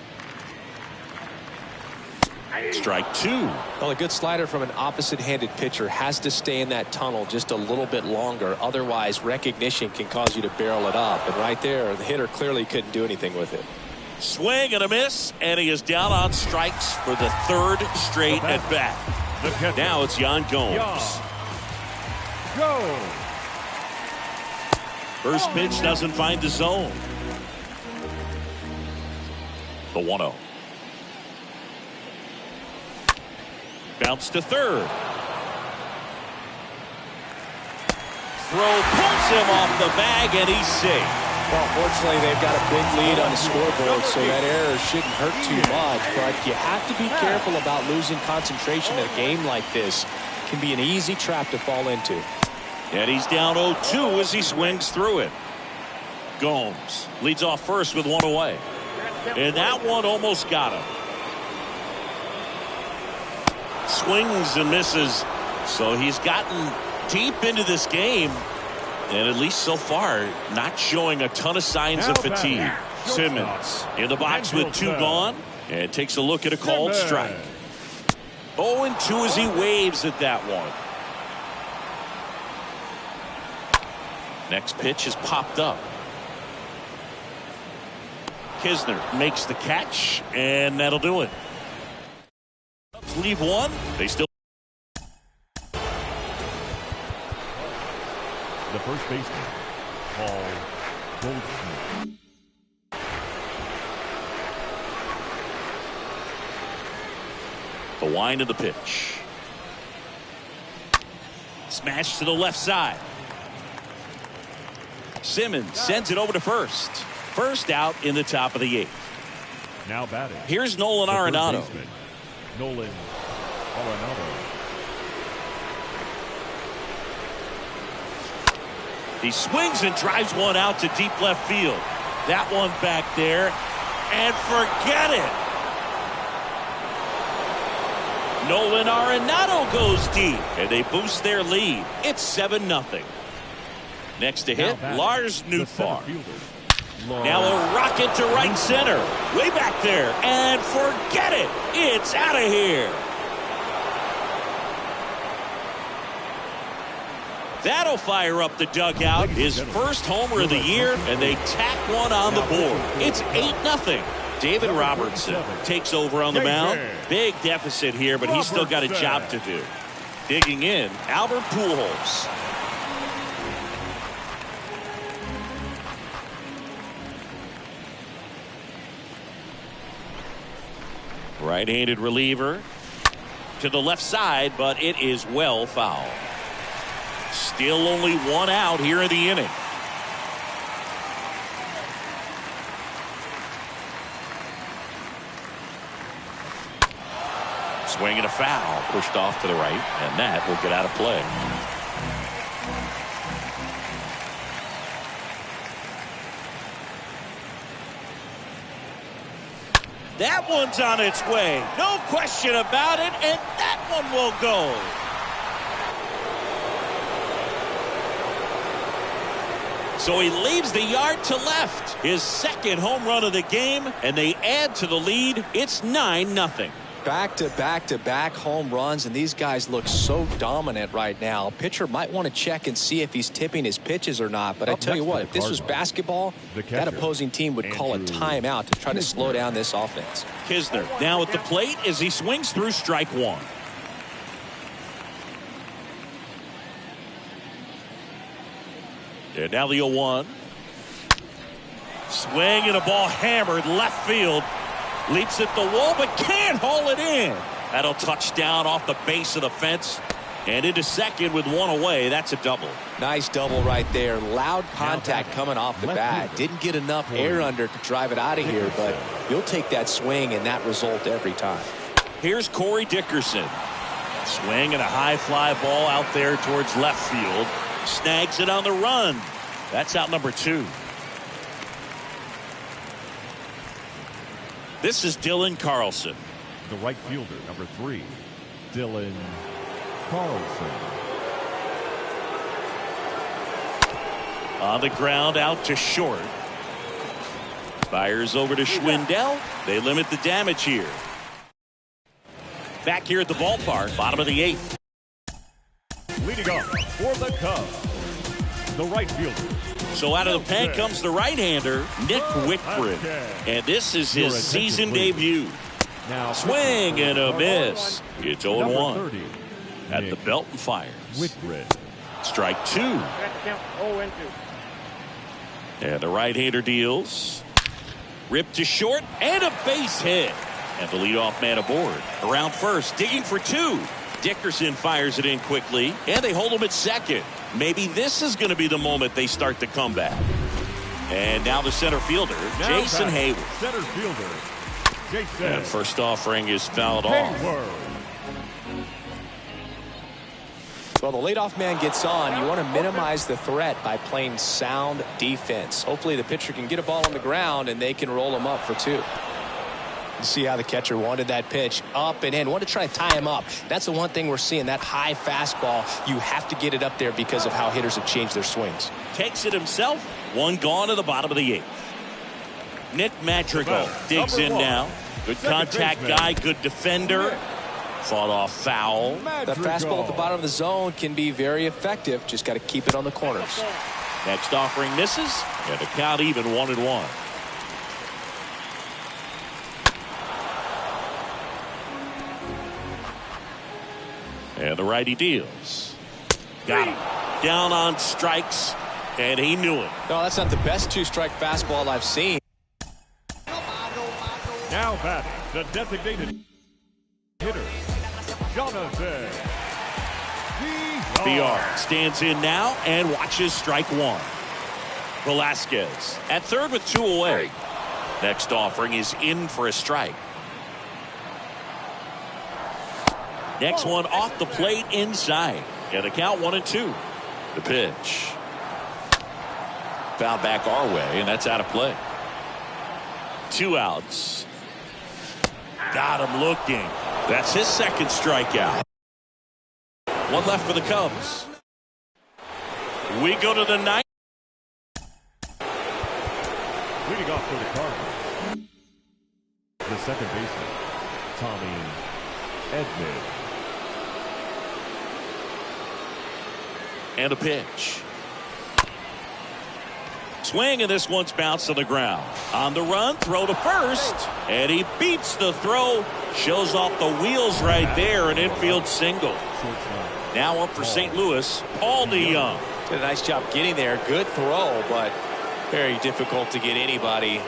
Strike 2. Well, a good slider from an opposite-handed pitcher has to stay in that tunnel just a little bit longer. Otherwise, recognition can cause you to barrel it up. And right there, the hitter clearly couldn't do anything with it. Swing and a miss, and he is down on strikes for the 3rd straight at bat. Now it's Yan Gomes. First pitch doesn't find the zone. The 1-0. Bounce to third. Throw pulls him off the bag, and he's safe. Well, fortunately, they've got a big lead on the scoreboard, so that error shouldn't hurt too much. But you have to be careful about losing concentration in a game like this. It can be an easy trap to fall into. And he's down 0-2 as he swings through it. Gomes leads off first with one away. And that one almost got him. Swings and misses. So he's gotten deep into this game. And at least so far, not showing a ton of signs of fatigue. Simmons in the box with 2 gone. And takes a look at a called strike. 0-2 as he waves at that one. Next pitch is popped up. Kisner makes the catch, and that'll do it. Leave one. They still. The first baseman, Paul Goldschmidt. The wind of the pitch. Smash to the left side. Simmons sends it over to first. First out in the top of the 8th. Now batting. Here's Nolan Arenado. Nolan Arenado. He swings and drives one out to deep left field. That one back there, and forget it. Nolan Arenado goes deep, and they boost their lead. It's 7-0. Next to hit, Lars Nootbaar. Now a rocket to right center. Way back there, and forget it. It's out of here. That'll fire up the dugout. His first homer of the year, and they tack one on the board. It's 8-0. David Robertson takes over on the mound. Big deficit here, but he's still got a job to do. Digging in, Albert Pujols. Right-handed reliever to the left side, but it is well foul. Still only one out here in the inning. Swing and a foul, pushed off to the right, and that will get out of play. That one's on its way. No question about it, and that one will go. So he leaves the yard to left. His second home run of the game, and they add to the lead. It's 9-0. Back-to-back-to-back home runs, and these guys look so dominant right now. Pitcher might want to check and see if he's tipping his pitches or not. But I tell you what, if this was basketball, that opposing team would call a timeout to try to slow down this offense. Kisner now at the plate as he swings through strike one. And now the 0-1. Swing and a ball hammered left field. Leaps at the wall but can't haul it in. That'll touch down off the base of the fence and into second with one away. That's a double. Nice double right there. Loud contact coming off the bat. Didn't get enough air under to drive it out of here, but you'll take that swing and that result every time. Here's Corey Dickerson. Swing and a high fly ball out there towards left field. Snags it on the run. That's out number 2. This is Dylan Carlson. The right fielder, number 3, Dylan Carlson. On the ground out to short. Fires over to Schwindel. They limit the damage here. Back here at the ballpark, bottom of the 8th. Leading off for the Cubs, the right fielder. So out of the pen comes the right-hander, Nick Wickford. And this is his season debut. Now Swing and a miss. It's 0-1 at the belt and fires. Wickford. Strike 2. And the right-hander deals. Ripped to short and a base hit. And the leadoff man aboard. Around first, digging for 2. Dickerson fires it in quickly, and they hold him at second. Maybe this is going to be the moment they start the comeback. And now the center fielder, Jason Hayward. Center fielder, Jason. And first offering is fouled off. Well, the leadoff man gets on. You want to minimize the threat by playing sound defense. Hopefully the pitcher can get a ball on the ground and they can roll him up for 2. You see how the catcher wanted that pitch up and in. Want to try to tie him up. That's the one thing we're seeing, that high fastball. You have to get it up there because of how hitters have changed their swings. Takes it himself. 1 gone to the bottom of the 8th. Nick Madrigal digs in now. Good contact guy, good defender. Fought off foul. That fastball at the bottom of the zone can be very effective. Just got to keep it on the corners. Next offering misses, and the count even 1-1. And the righty deals. Got him. Down on strikes, and he knew it. No, that's not the best 2-strike fastball I've seen. Now batting, the designated hitter, Jonathan VR stands in now and watches strike 1. Velasquez at third with 2 away. Next offering is in for a strike. Next one off the plate inside. And the count 1-2. The pitch. Foul back our way, and that's out of play. 2 outs. Got him looking. That's his second strikeout. 1 left for the Cubs. We go to the 9th. leading off for the Cardinals, the second baseman, Tommy Edman. And a pitch. Swing, and this one's bounced to the ground. On the run, throw to first, and he beats the throw. Shows off the wheels right there, an infield single. Now up for St. Louis, Paul DeYoung. Did a nice job getting there. Good throw, but very difficult to get anybody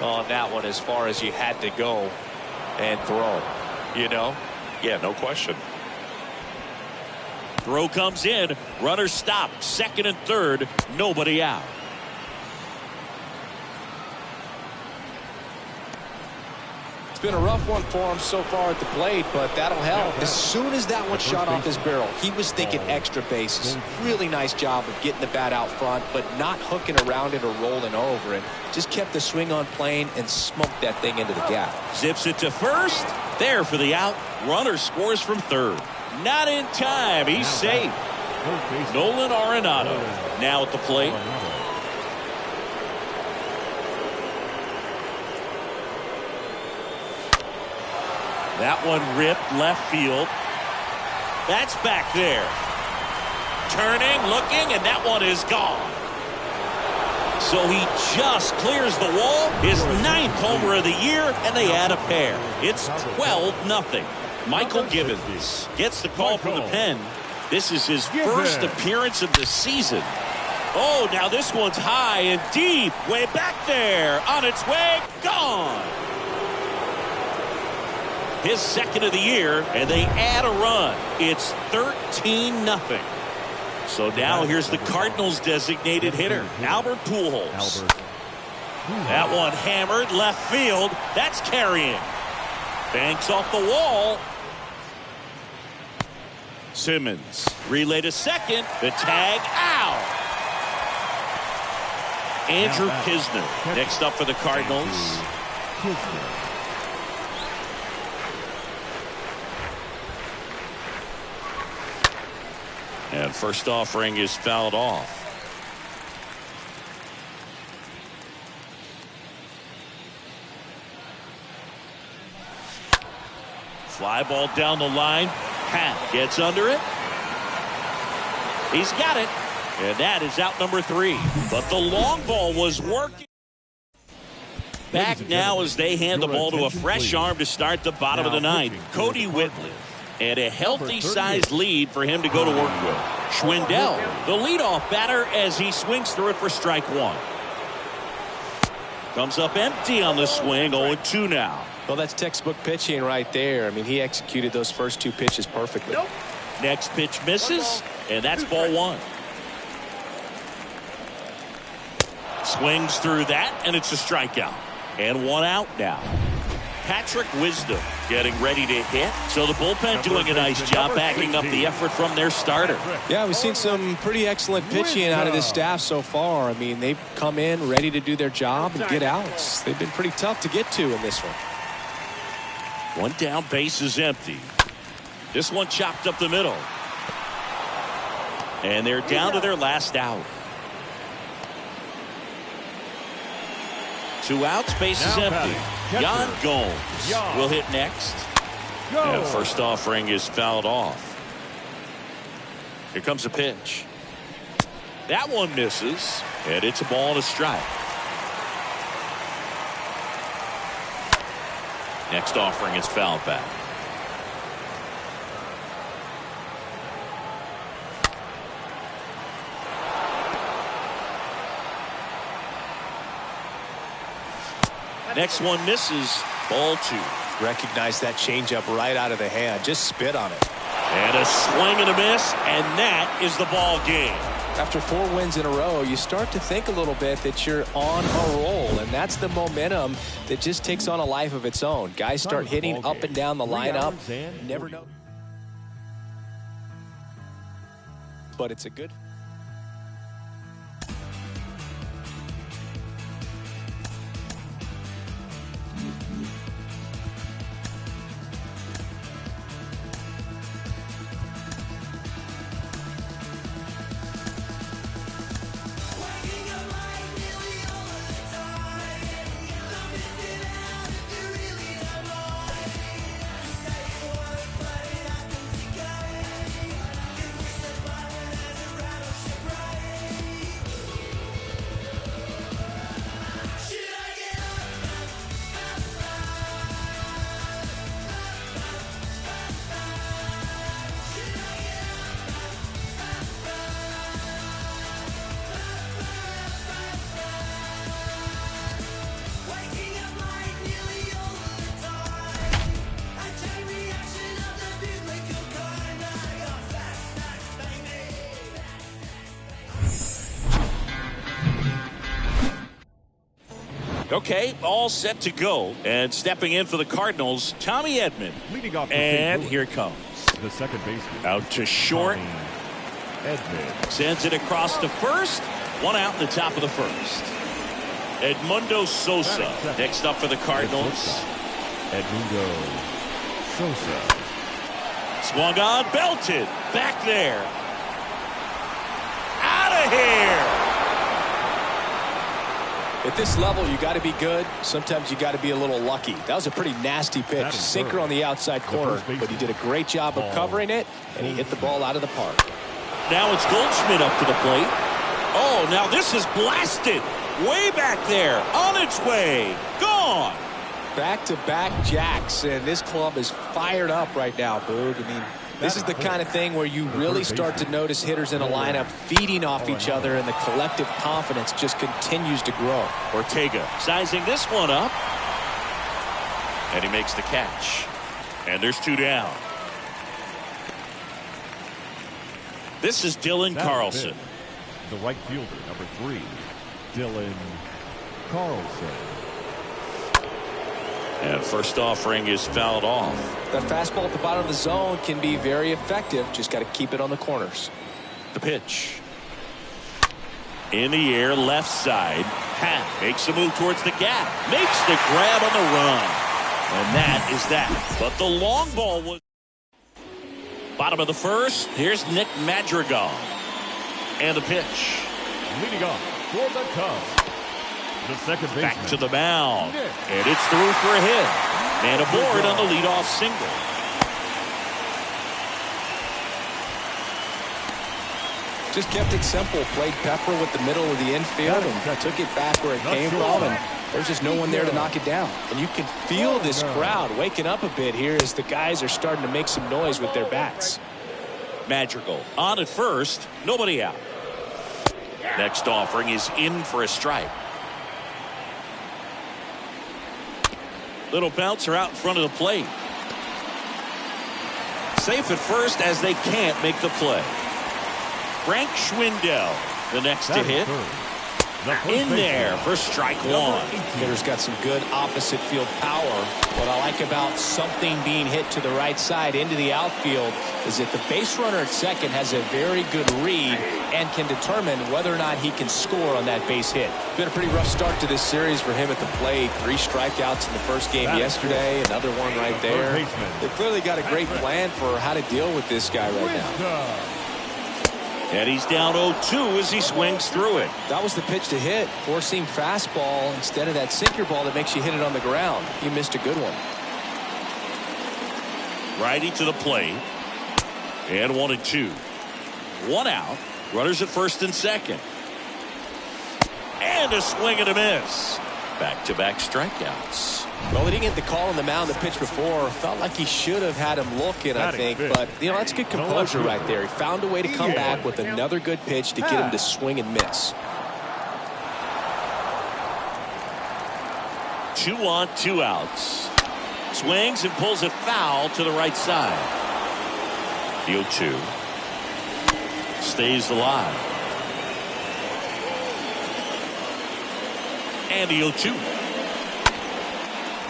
on that one as far as you had to go and throw. You know? Yeah, no question. Throw comes in. Runner stopped. Second and third. Nobody out. It's been a rough one for him so far at the plate, but that'll help. As soon as that one shot off his barrel, he was thinking extra bases. Really nice job of getting the bat out front, but not hooking around it or rolling over it. Just kept the swing on plane and smoked that thing into the gap. Zips it to first. There for the out. Runner scores from third. Not in time. He's safe. Nolan Arenado now at the plate. That one ripped left field. That's back there. Turning, looking, and that one is gone. So he just clears the wall. His 9th homer of the year, and they add a pair. It's 12-0. Michael Gibbons gets the call from the pen. This is his first appearance of the season. Oh, now this one's high and deep. Way back there. On its way. Gone. His second of the year, and they add a run. It's 13-0. So now here's the Cardinals' designated hitter, Albert Pujols. That one hammered left field. That's carrying. Banks off the wall. Simmons relay to second. The tag out. Andrew Kisner next up for the Cardinals. And first offering is fouled off. Fly ball down the line. Pat gets under it. He's got it. And that is out number 3. But the long ball was working. Back now as they hand the ball to a fresh arm to start the bottom of the 9th. Cody Whitley. And a healthy-sized lead for him to go to work with. Schwindel, the leadoff batter, as he swings through it for strike 1. Comes up empty on the swing, 0-2 now. Well, that's textbook pitching right there. I mean, he executed those first 2 pitches perfectly. Next pitch misses, and that's ball 1. Swings through that, and it's a strikeout. And 1 out now. Patrick Wisdom getting ready to hit. So the bullpen doing a nice job backing up the effort from their starter. Yeah, we've seen some pretty excellent pitching out of this staff so far. I mean, they've come in ready to do their job and get outs. They've been pretty tough to get to in this one. 1 down, base is empty. This one chopped up the middle. And they're down to their last out. 2 outs, base is empty. Yan Gomes will hit next. And first offering is fouled off. Here comes a pitch. That one misses, and it's a ball and a strike. Next offering is fouled back. Next one misses. Ball 2. Recognize that changeup right out of the hand. Just spit on it. And a swing and a miss, and that is the ball game. After 4 wins in a row, you start to think a little bit that you're on a roll, and that's the momentum that just takes on a life of its own. Guys start hitting up and down the lineup. Never know. But it's a good. Okay, all set to go. And stepping in for the Cardinals, Tommy Edman. Leading off and here it comes. The second baseman. Out to short. Edman. Sends it across to first. 1 out in the top of the first. Edmundo Sosa next up for the Cardinals. Edmundo Sosa. Swung on, belted. Back there. Out of here. At this level, you got to be good. Sometimes you got to be a little lucky. That was a pretty nasty pitch. Sinker on the outside corner, but he did a great job of covering it, and he hit the ball out of the park. Now it's Goldschmidt up to the plate. Oh, now this is blasted. Way back there. On its way. Gone. Back-to-back jacks, and this club is fired up right now, Boog. I mean, this is the kind of thing where you really start to notice hitters in a lineup feeding off each other, and the collective confidence just continues to grow. Ortega sizing this one up. And he makes the catch. And there's 2 down. This is Dylan Carlson. The right fielder, number 3, Dylan Carlson. And first offering is fouled off. That fastball at the bottom of the zone can be very effective. Just got to keep it on the corners. The pitch. In the air, left side. Pat makes a move towards the gap. Makes the grab on the run. And that is that. But the long ball was... Bottom of the first. Here's Nick Madrigal. And the pitch. Leading off for the Cubs. The second baseman. Back to the mound. And it's through for a hit. Man aboard on the leadoff single. Just kept it simple. Played pepper with the middle of the infield and took it back where it came from. And there's just no one there to knock it down. And you can feel this crowd waking up a bit here as the guys are starting to make some noise with their bats. Madrigal on at first. Nobody out. Next offering is in for a strike. Little bouncer out in front of the plate. Safe at first as they can't make the play. Frank Schwindel, the next to hit. In there for strike one. Hitter's got some good opposite field power. What I like about something being hit to the right side into the outfield is that the base runner at second has a very good read and can determine whether or not he can score on that base hit. Been a pretty rough start to this series for him at the plate. 3 strikeouts in the first game yesterday, another one right there. They've clearly got a great plan for how to deal with this guy right now. And he's down 0-2 as he swings through it. That was the pitch to hit. Four-seam fastball instead of that sinker ball that makes you hit it on the ground. He missed a good one. Righty to the plate. And 1-2. 1 out. Runners at first and second. And a swing and a miss. Back-to-back strikeouts. Well, he didn't get the call on the mound the pitch before. Felt like he should have had him looking, I think. But, you know, that's good composure right there. He found a way to come back with another good pitch to get him to swing and miss. 2 on, 2 outs. Swings and pulls it foul to the right side. The 0-2. Stays alive. And the 0-2.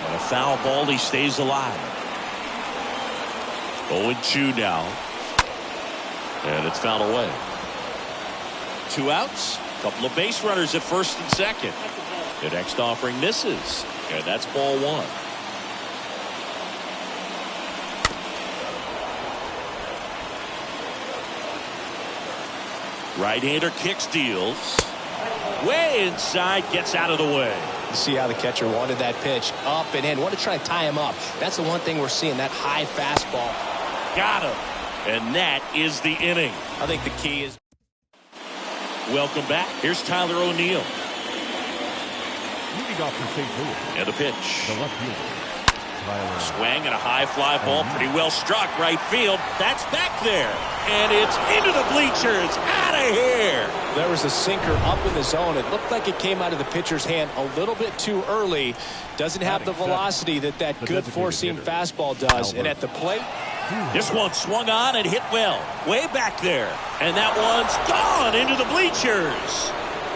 On a foul ball, he stays alive. 0-2 now. And it's fouled away. 2 outs. Couple of base runners at first and second. The next offering misses. And that's ball 1. Right-hander kicks, deals. Way inside, gets out of the way. You see how the catcher wanted that pitch up and in. Wanted to try and tie him up. That's the one thing we're seeing, that high fastball. Got him. And that is the inning. I think the key is... Welcome back. Here's Tyler O'Neill. Leading off for St. Louis. And a pitch. The left fielder. Swing and a high fly ball. Pretty well struck right field. That's back there. And it's into the bleachers. Out of here. There was a sinker up in the zone. It looked like it came out of the pitcher's hand a little bit too early. Doesn't have the velocity that good four-seam fastball does. And at the plate, this one swung on and hit well. Way back there. And that one's gone into the bleachers.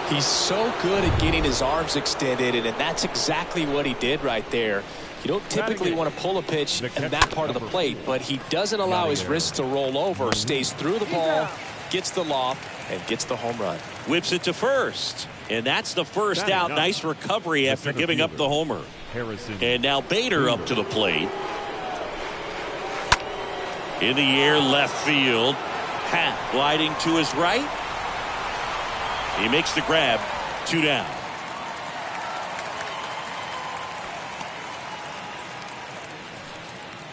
He's so good at getting his arms extended, and that's exactly what he did right there. You don't typically want to pull a pitch in that part of the plate, but he doesn't allow his wrists to roll over, stays through the ball, gets the loft, and gets the home run. Whips it to first, and that's the first out. Nice recovery after giving up the homer. And now Bader up to the plate. In the air, left field. Hat gliding to his right. He makes the grab. 2 down.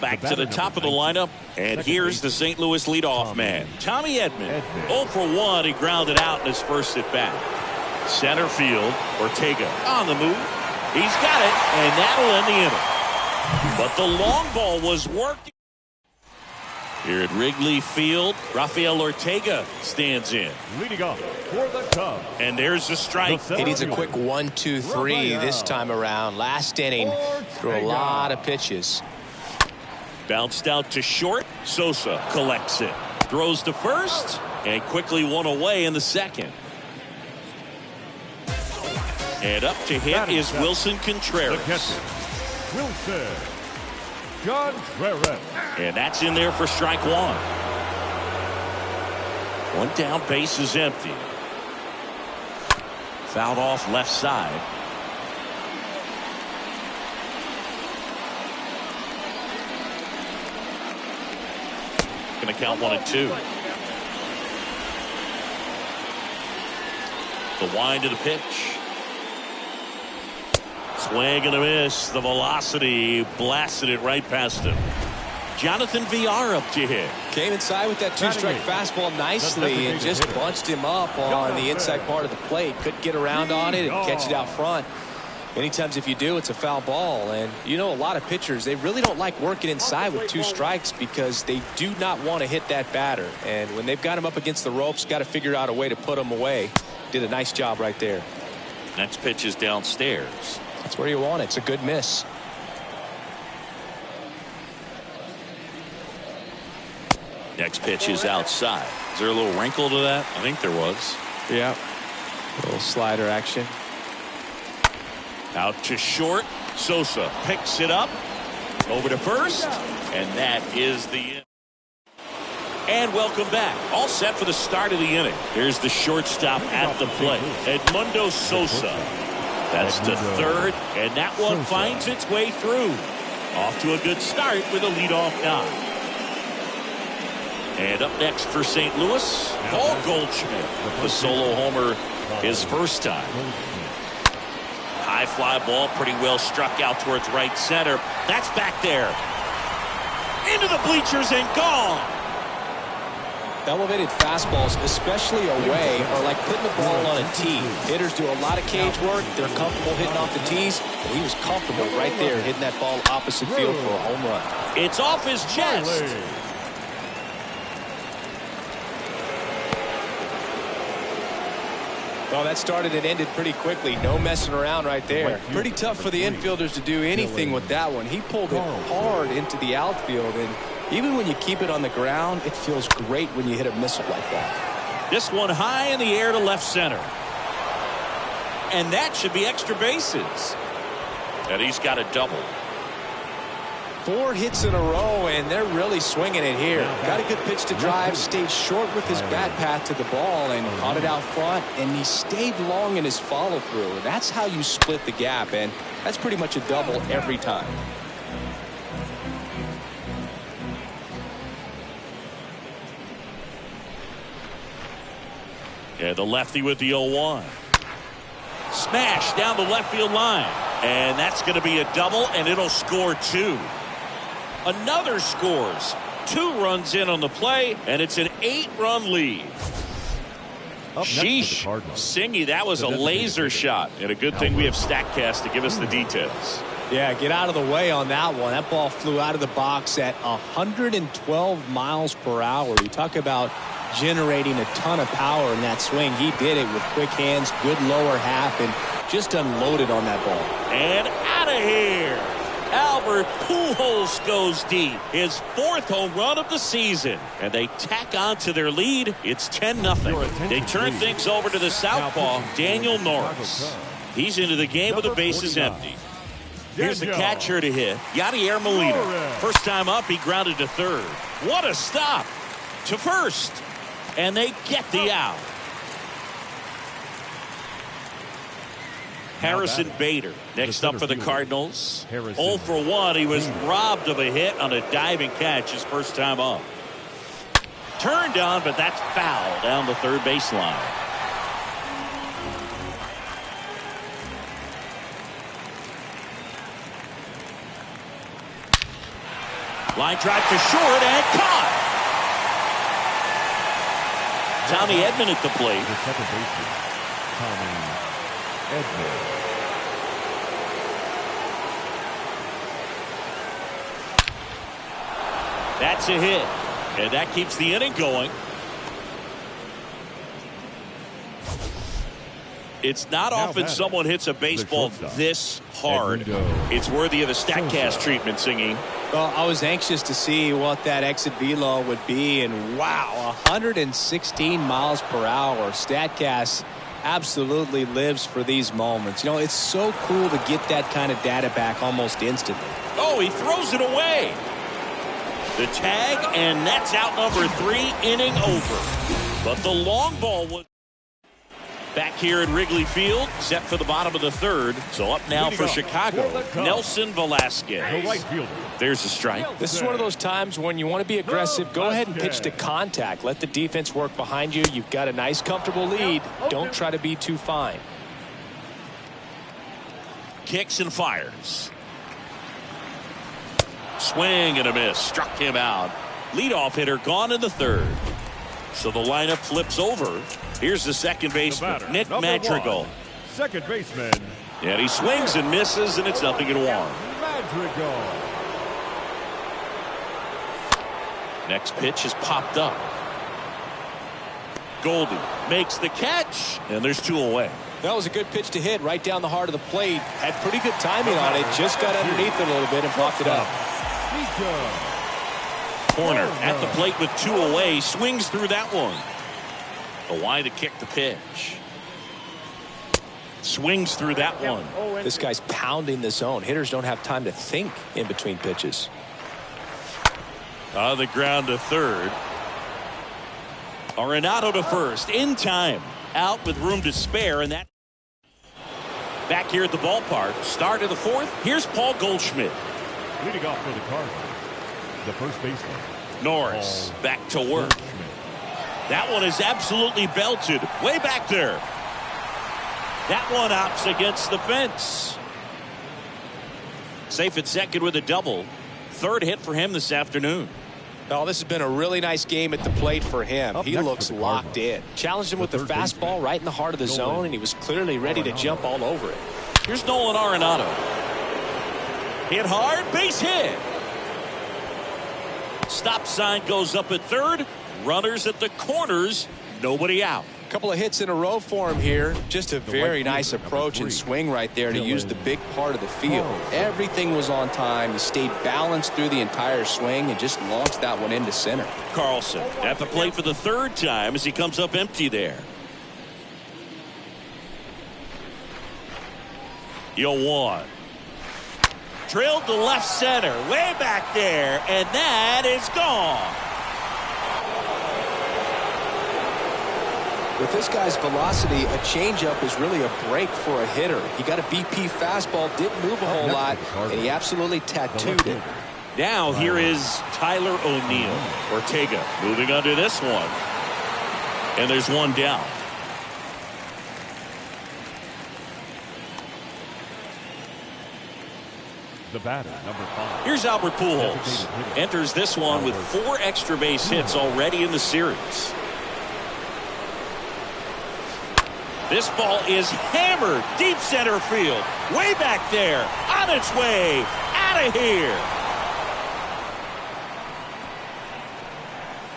Back to the top of the lineup, and here's the St. Louis leadoff man, Tommy Edman. 0 for 1, he grounded out in his first at bat. Center field, Ortega on the move. He's got it, and that'll end the inning. But the long ball was working. Here at Wrigley Field, Rafael Ortega stands in. Leading off for the Cubs. And there's the strike. He needs a quick 1-2-3 this time around. Last inning, threw a lot of pitches. Bounced out to short. Sosa collects it. Throws to first. And quickly one away in the second. And up to hit is Wilson Contreras. Wilson Contreras. And that's in there for strike 1. 1 down, base is empty. Fouled off left side. Going to count 1-2. The wind to the pitch. Swing and a miss. The velocity blasted it right past him. Jonathan VR up to hit. Came inside with that 2-strike fastball nicely and just bunched him up on the inside part of the plate. Couldn't get around on it and catch it out front. Many times if you do, it's a foul ball. And you know, a lot of pitchers, they really don't like working inside with 2 strikes because they do not want to hit that batter. And when they've got him up against the ropes, got to figure out a way to put him away. Did a nice job right there. Next pitch is downstairs. That's where you want it. It's a good miss. Next pitch is outside. Is there a little wrinkle to that? I think there was. Yeah. A little slider action. Out to short. Sosa picks it up. Over to first. And that is the end. And welcome back. All set for the start of the inning. Here's the shortstop at the plate, Edmundo Sosa. That's to third, and that one finds its way through. Off to a good start with a leadoff knock. And up next for St. Louis, Paul Goldschmidt. The solo homer his first time. High fly ball, pretty well struck out towards right center. That's back there. Into the bleachers and gone. Elevated fastballs, especially away, are like putting the ball on a tee. Hitters do a lot of cage work. They're comfortable hitting off the tees. But he was comfortable right there hitting that ball opposite field for a home run. It's off his chest. Well, that started and ended pretty quickly. No messing around right there. Pretty tough for the infielders to do anything with that one. He pulled it hard into the outfield, and even when you keep it on the ground, it feels great when you hit a missile like that. This one high in the air to left center. And that should be extra bases. And he's got a double. 4 hits in a row, and they're really swinging it here. Got a good pitch to drive, stayed short with his bat path to the ball, and caught it out front, and he stayed long in his follow-through. That's how you split the gap, and that's pretty much a double every time. Yeah, the lefty with the 0-1. Smash down the left field line. And that's going to be a double, and it'll score 2. Another scores. 2 runs in on the play, and it's an 8-run lead. Sheesh. Singy, that was a laser shot. And a good thing we have StatCast to give us the details. Yeah, get out of the way on that one. That ball flew out of the box at 112 miles per hour. You talk about generating a ton of power in that swing. He did it with quick hands, good lower half, and just unloaded on that ball. And out of here. Albert Pujols goes deep. His 4th home run of the season. And they tack on to their lead. It's 10-0. They turn things over to the southpaw, Daniel Norris. He's into the game with the bases empty. Here's the catcher to hit, Yadier Molina. First time up, he grounded to third. What a stop. To first. And they get the out. Harrison Bader next up for the Cardinals. 0 for 1. He was robbed of a hit on a diving catch his first time up. Turned on, but that's foul down the third baseline. Line drive to short and caught. Tommy Edman at the plate. The second baseman, Tommy Edman. That's a hit. And that keeps the inning going. It's not often someone hits a baseball this hard. It's worthy of the StatCast treatment, Singy. Well, I was anxious to see what that exit velo would be, and wow, 116 miles per hour. StatCast absolutely lives for these moments. You know, it's so cool to get that kind of data back almost instantly. Oh, he throws it away. The tag, and that's out number 3, inning over. But the long ball was back here at Wrigley Field, set for the bottom of the third. So up now for Chicago, Nelson Velasquez. The right fielder. There's a strike. This is one of those times when you want to be aggressive. Go ahead and pitch to contact. Let the defense work behind you. You've got a nice, comfortable lead. Don't try to be too fine. Kicks and fires. Swing and a miss. Struck him out. Leadoff hitter gone in the third. So the lineup flips over. Here's the second baseman, Nick Madrigal. Second baseman. And he swings and misses, and it's 0-1. Madrigal. Next pitch is popped up. Goldie makes the catch, and there's 2 away. That was a good pitch to hit right down the heart of the plate. Had pretty good timing on it. Just got underneath it a little bit and popped it up. corner. At the plate with 2 away. Swings through that one. The line to kick the pitch. Swings through that one. This guy's pounding the zone. Hitters don't have time to think in between pitches. On the ground to third. Arenado to first. In time. Out with room to spare. And that back here at the ballpark. Start of the 4th. Here's Paul Goldschmidt. Leading off for the Cardinals, the first baseman, Norris back to work. That one is absolutely belted. Way back there. That one opts against the fence. Safe at second with a double. 3rd hit for him this afternoon. Oh, this has been a really nice game at the plate for him. He looks locked in. Challenged him with the fastball right in the heart of the zone, and he was clearly ready to jump all over it. Here's Nolan Arenado. Hit hard, base hit. Stop sign goes up at 3rd. Runners at the corners. Nobody out. A couple of hits in a row for him here. Just a very nice approach and swing right there to use the big part of the field. Everything was on time. He stayed balanced through the entire swing and just launched that one into center. Carlson at the plate for the 3rd time as he comes up empty there. 0-1. Drilled to left center, way back there, and that is gone. With this guy's velocity, a changeup is really a break for a hitter. He got a BP fastball, didn't move a whole lot, and he absolutely tattooed it. Now here is Tyler O'Neill. Ortega moving under this one. And there's one down. the batter, number 5. Here's Albert Pujols. Enters this one with 4 extra base hits already in the series. This ball is hammered deep center field. Way back there. On its way. Out of here.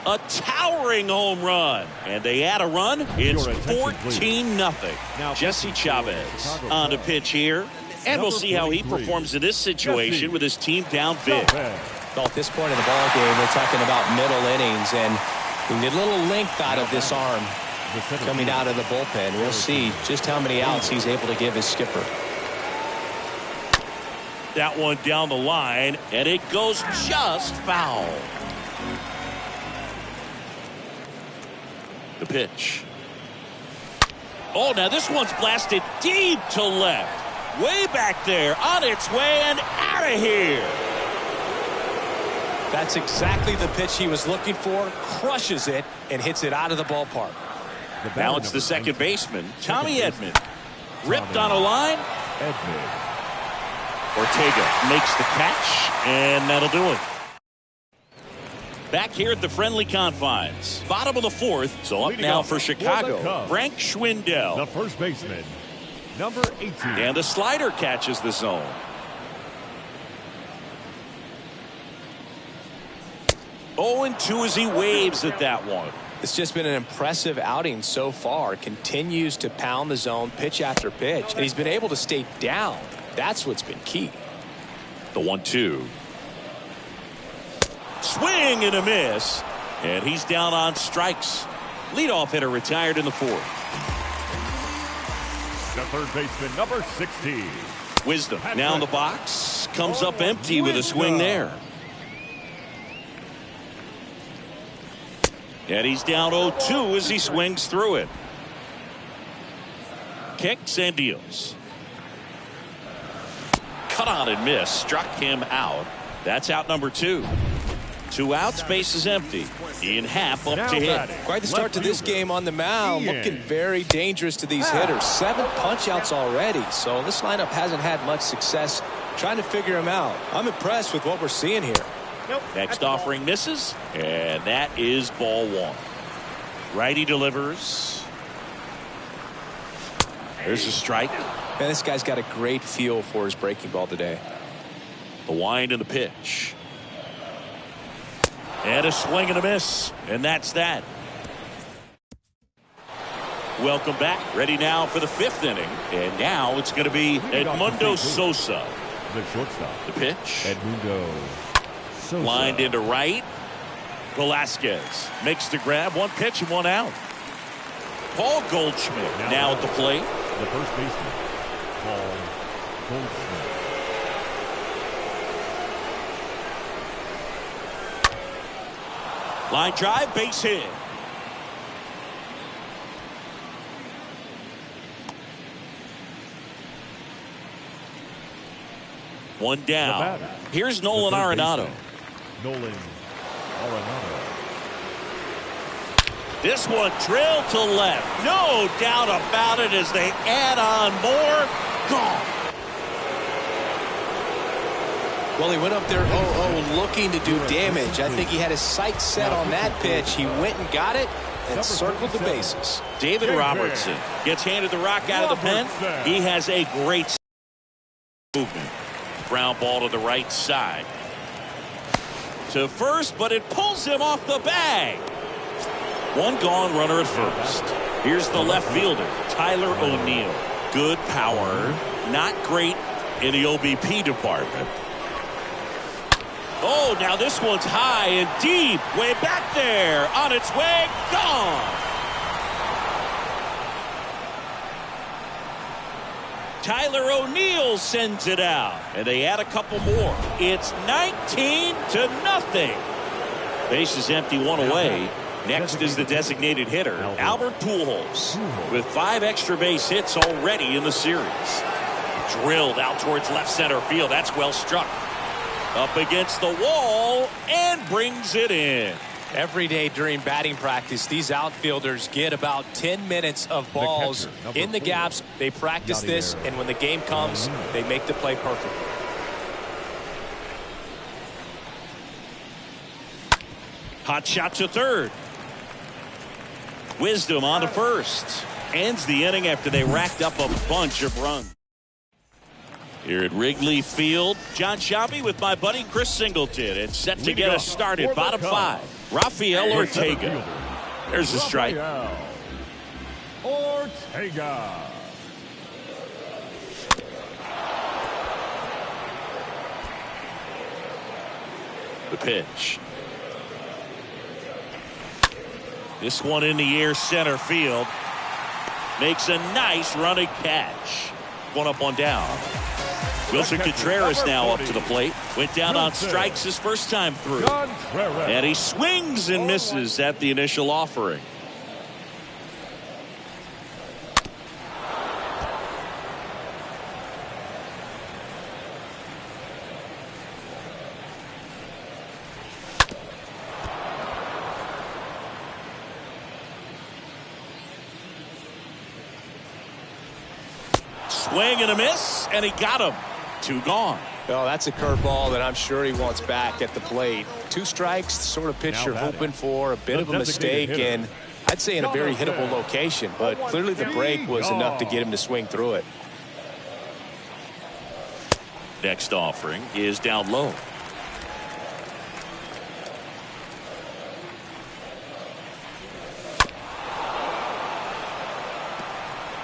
A towering home run. And they add a run. It's 14-0. Jesse Chavez on to pitch here. And we'll see how he performs in this situation with his team down big. Well, at this point in the ball game, we're talking about middle innings, and we need a little length out of this arm coming out of the bullpen. We'll see just how many outs he's able to give his skipper. That one down the line, and it goes just foul. The pitch. Oh, now this one's blasted deep to left. Way back there, on its way and out of here. That's exactly the pitch he was looking for. Crushes it and hits it out of the ballpark. Now it's the second baseman, Tommy Edman. Ripped on a line. Ortega makes the catch, and that'll do it. Back here at the friendly confines. Bottom of the 4th, so up now for Chicago. Frank Schwindel. The first baseman, number 18. And a slider catches the zone. Oh, and 2 as he waves at that one. It's just been an impressive outing so far. Continues to pound the zone pitch after pitch, and he's been able to stay down. That's what's been key. The 1-2. Swing and a miss. And he's down on strikes. Leadoff hitter retired in the 4th. The third baseman, number 16. Wisdom now in the box. Comes up empty with a swing there. And he's down 0-2 as he swings through it. Kicks and deals. Cut on and miss. Struck him out. That's out number 2. 2 outs, base is empty. Ian Happ up to hit. Quite the start to this game on the mound. Looking very dangerous to these hitters. 7 punch outs already. So this lineup hasn't had much success trying to figure him out. I'm impressed with what we're seeing here. Next offering misses, and that is ball 1. Righty delivers. There's a strike. Man, this guy's got a great feel for his breaking ball today. The wind and the pitch. And a swing and a miss, and that's that. Welcome back. Ready now for the 5th inning, and now it's going to be Edmundo Sosa. The shortstop. The pitch. Edmundo Sosa. Lined into right. Velasquez makes the grab. One pitch and one out. Paul Goldschmidt now at the plate. The first baseman, Paul Goldschmidt. Line drive, base hit. One down. Here's Nolan Arenado. Nolan Arenado. This one drilled to left. No doubt about it as they add on more. Gone. Well, he went up there 0-0 looking to do damage. I think he had his sights set on that pitch. He went and got it and circled the bases. David Robertson gets handed the rock out of the pen. He has a great movement. Ground ball to the right side. To first, but it pulls him off the bag. One gone, runner at first. Here's the left fielder, Tyler O'Neill. Good power, not great in the OBP department. Oh, now this one's high and deep, way back there, on its way, gone. Tyler O'Neill sends it out, and they add a couple more. It's 19-0. Base is empty, one away. Next is the designated hitter, Albert Pujols, with 5 extra base hits already in the series. Drilled out towards left center field. That's well struck. Up against the wall and brings it in. Every day during batting practice, these outfielders get about 10 minutes of balls in the gaps. They practice this, and when the game comes, they make the play perfectly. Hot shot to third. Wisdom on to first. Ends the inning after they racked up a bunch of runs. Here at Wrigley Field, John Shabby with my buddy Chris Singleton. It's set to get us started. Bottom 5. Rafael Ortega. There's a strike. Ortega. The pitch. This one in the air, center field. Makes a nice running catch. One up, one down. Wilson Contreras now up to the plate. Went down on strikes his first time through. And he swings and misses at the initial offering. Swing and a miss, and he got him. 2 gone. Well, that's a curveball that I'm sure he wants back at the plate. 2 strikes, the sort of pitch you're hoping for. A bit of a mistake, and I'd say in a very hittable location. But clearly the break was enough to get him to swing through it. Next offering is down low.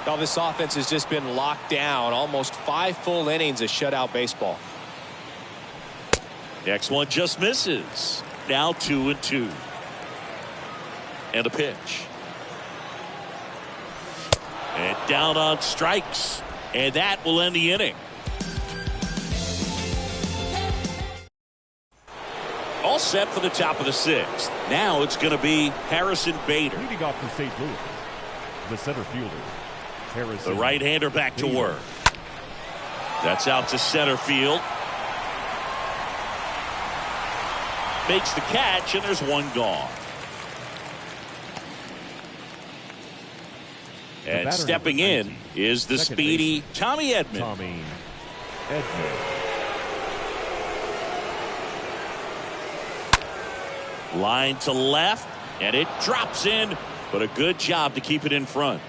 Well, this offense has just been locked down. Almost 5 full innings of shutout baseball. Next one just misses. Now 2-2. And a pitch. And down on strikes. And that will end the inning. All set for the top of the 6th. Now it's going to be Harrison Bader. Leading off for St. Louis, the center fielder. The right-hander back to work. That's out to center field. Makes the catch, and there's 1 gone. And stepping in is the speedy Tommy Edman. Line to left, and it drops in, but a good job to keep it in front.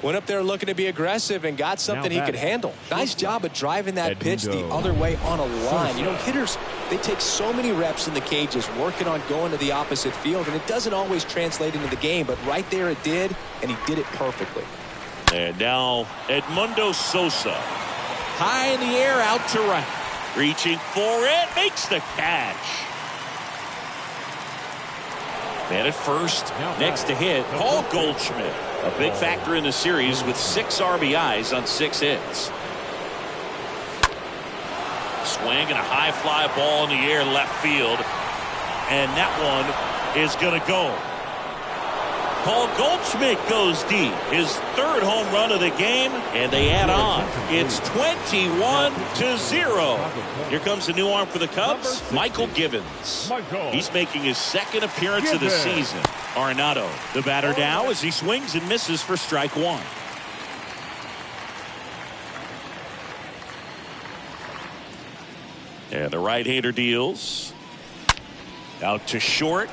Went up there looking to be aggressive and got something he could handle. Nice job of driving that pitch the other way on a line. You know, hitters, they take so many reps in the cages working on going to the opposite field, and it doesn't always translate into the game, but right there it did, and he did it perfectly. And now Edmundo Sosa. High in the air, out to right. Reaching for it, makes the catch. And at first, next to hit, Paul Goldschmidt, a big factor in the series with 6 RBIs on 6 hits. Swing and a high fly ball in the air left field. And that one is going to go. Paul Goldschmidt goes deep. His 3rd home run of the game, and they add on. It's 21-0. Here comes the new arm for the Cubs, Michael Givens. He's making his 2nd appearance of the season. Arenado, the batter now as he swings and misses for strike 1. And the right-hander deals. Out to short.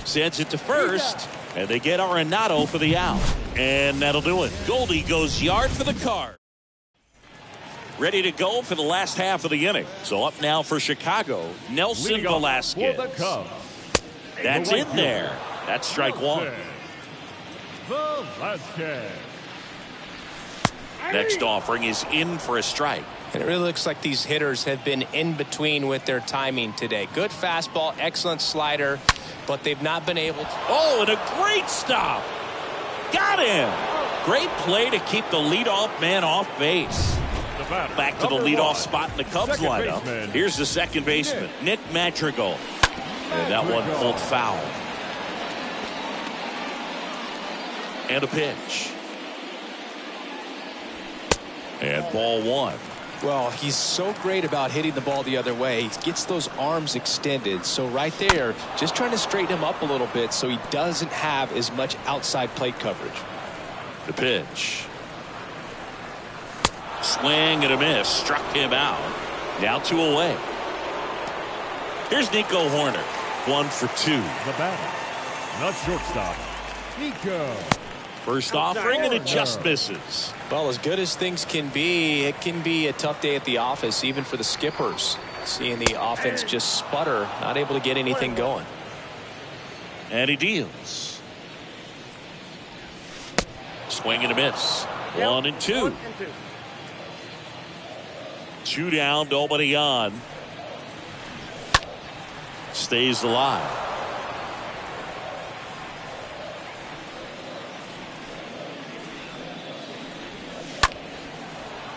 Sends it to first, and they get Arenado for the out. And that'll do it. Goldie goes yard for the card. Ready to go for the last half of the inning. So up now for Chicago, Nelson Velasquez. That's in there. That's strike 1. Velasquez. Next offering is in for a strike. And it really looks like these hitters have been in between with their timing today. Good fastball, excellent slider, but they've not been able to. Oh, and a great stop. Got him. Great play to keep the leadoff man off base. Back to the leadoff spot in the Cubs lineup. Here's the second baseman, Nick Madrigal. And that one pulled foul. And a pitch. And ball 1. Well, he's so great about hitting the ball the other way. He gets those arms extended. So right there, just trying to straighten him up a little bit so he doesn't have as much outside plate coverage. The pitch. Swing and a miss. Struck him out. Now 2 away. Here's Nico Horner. 1 for 2. The batter, not shortstop, Nico. First offering, and it just misses. Well, as good as things can be, it can be a tough day at the office, even for the skippers. Seeing the offense just sputter, not able to get anything going. And he deals. Swing and a miss. 1 and 2. 2 down, nobody on. Stays alive.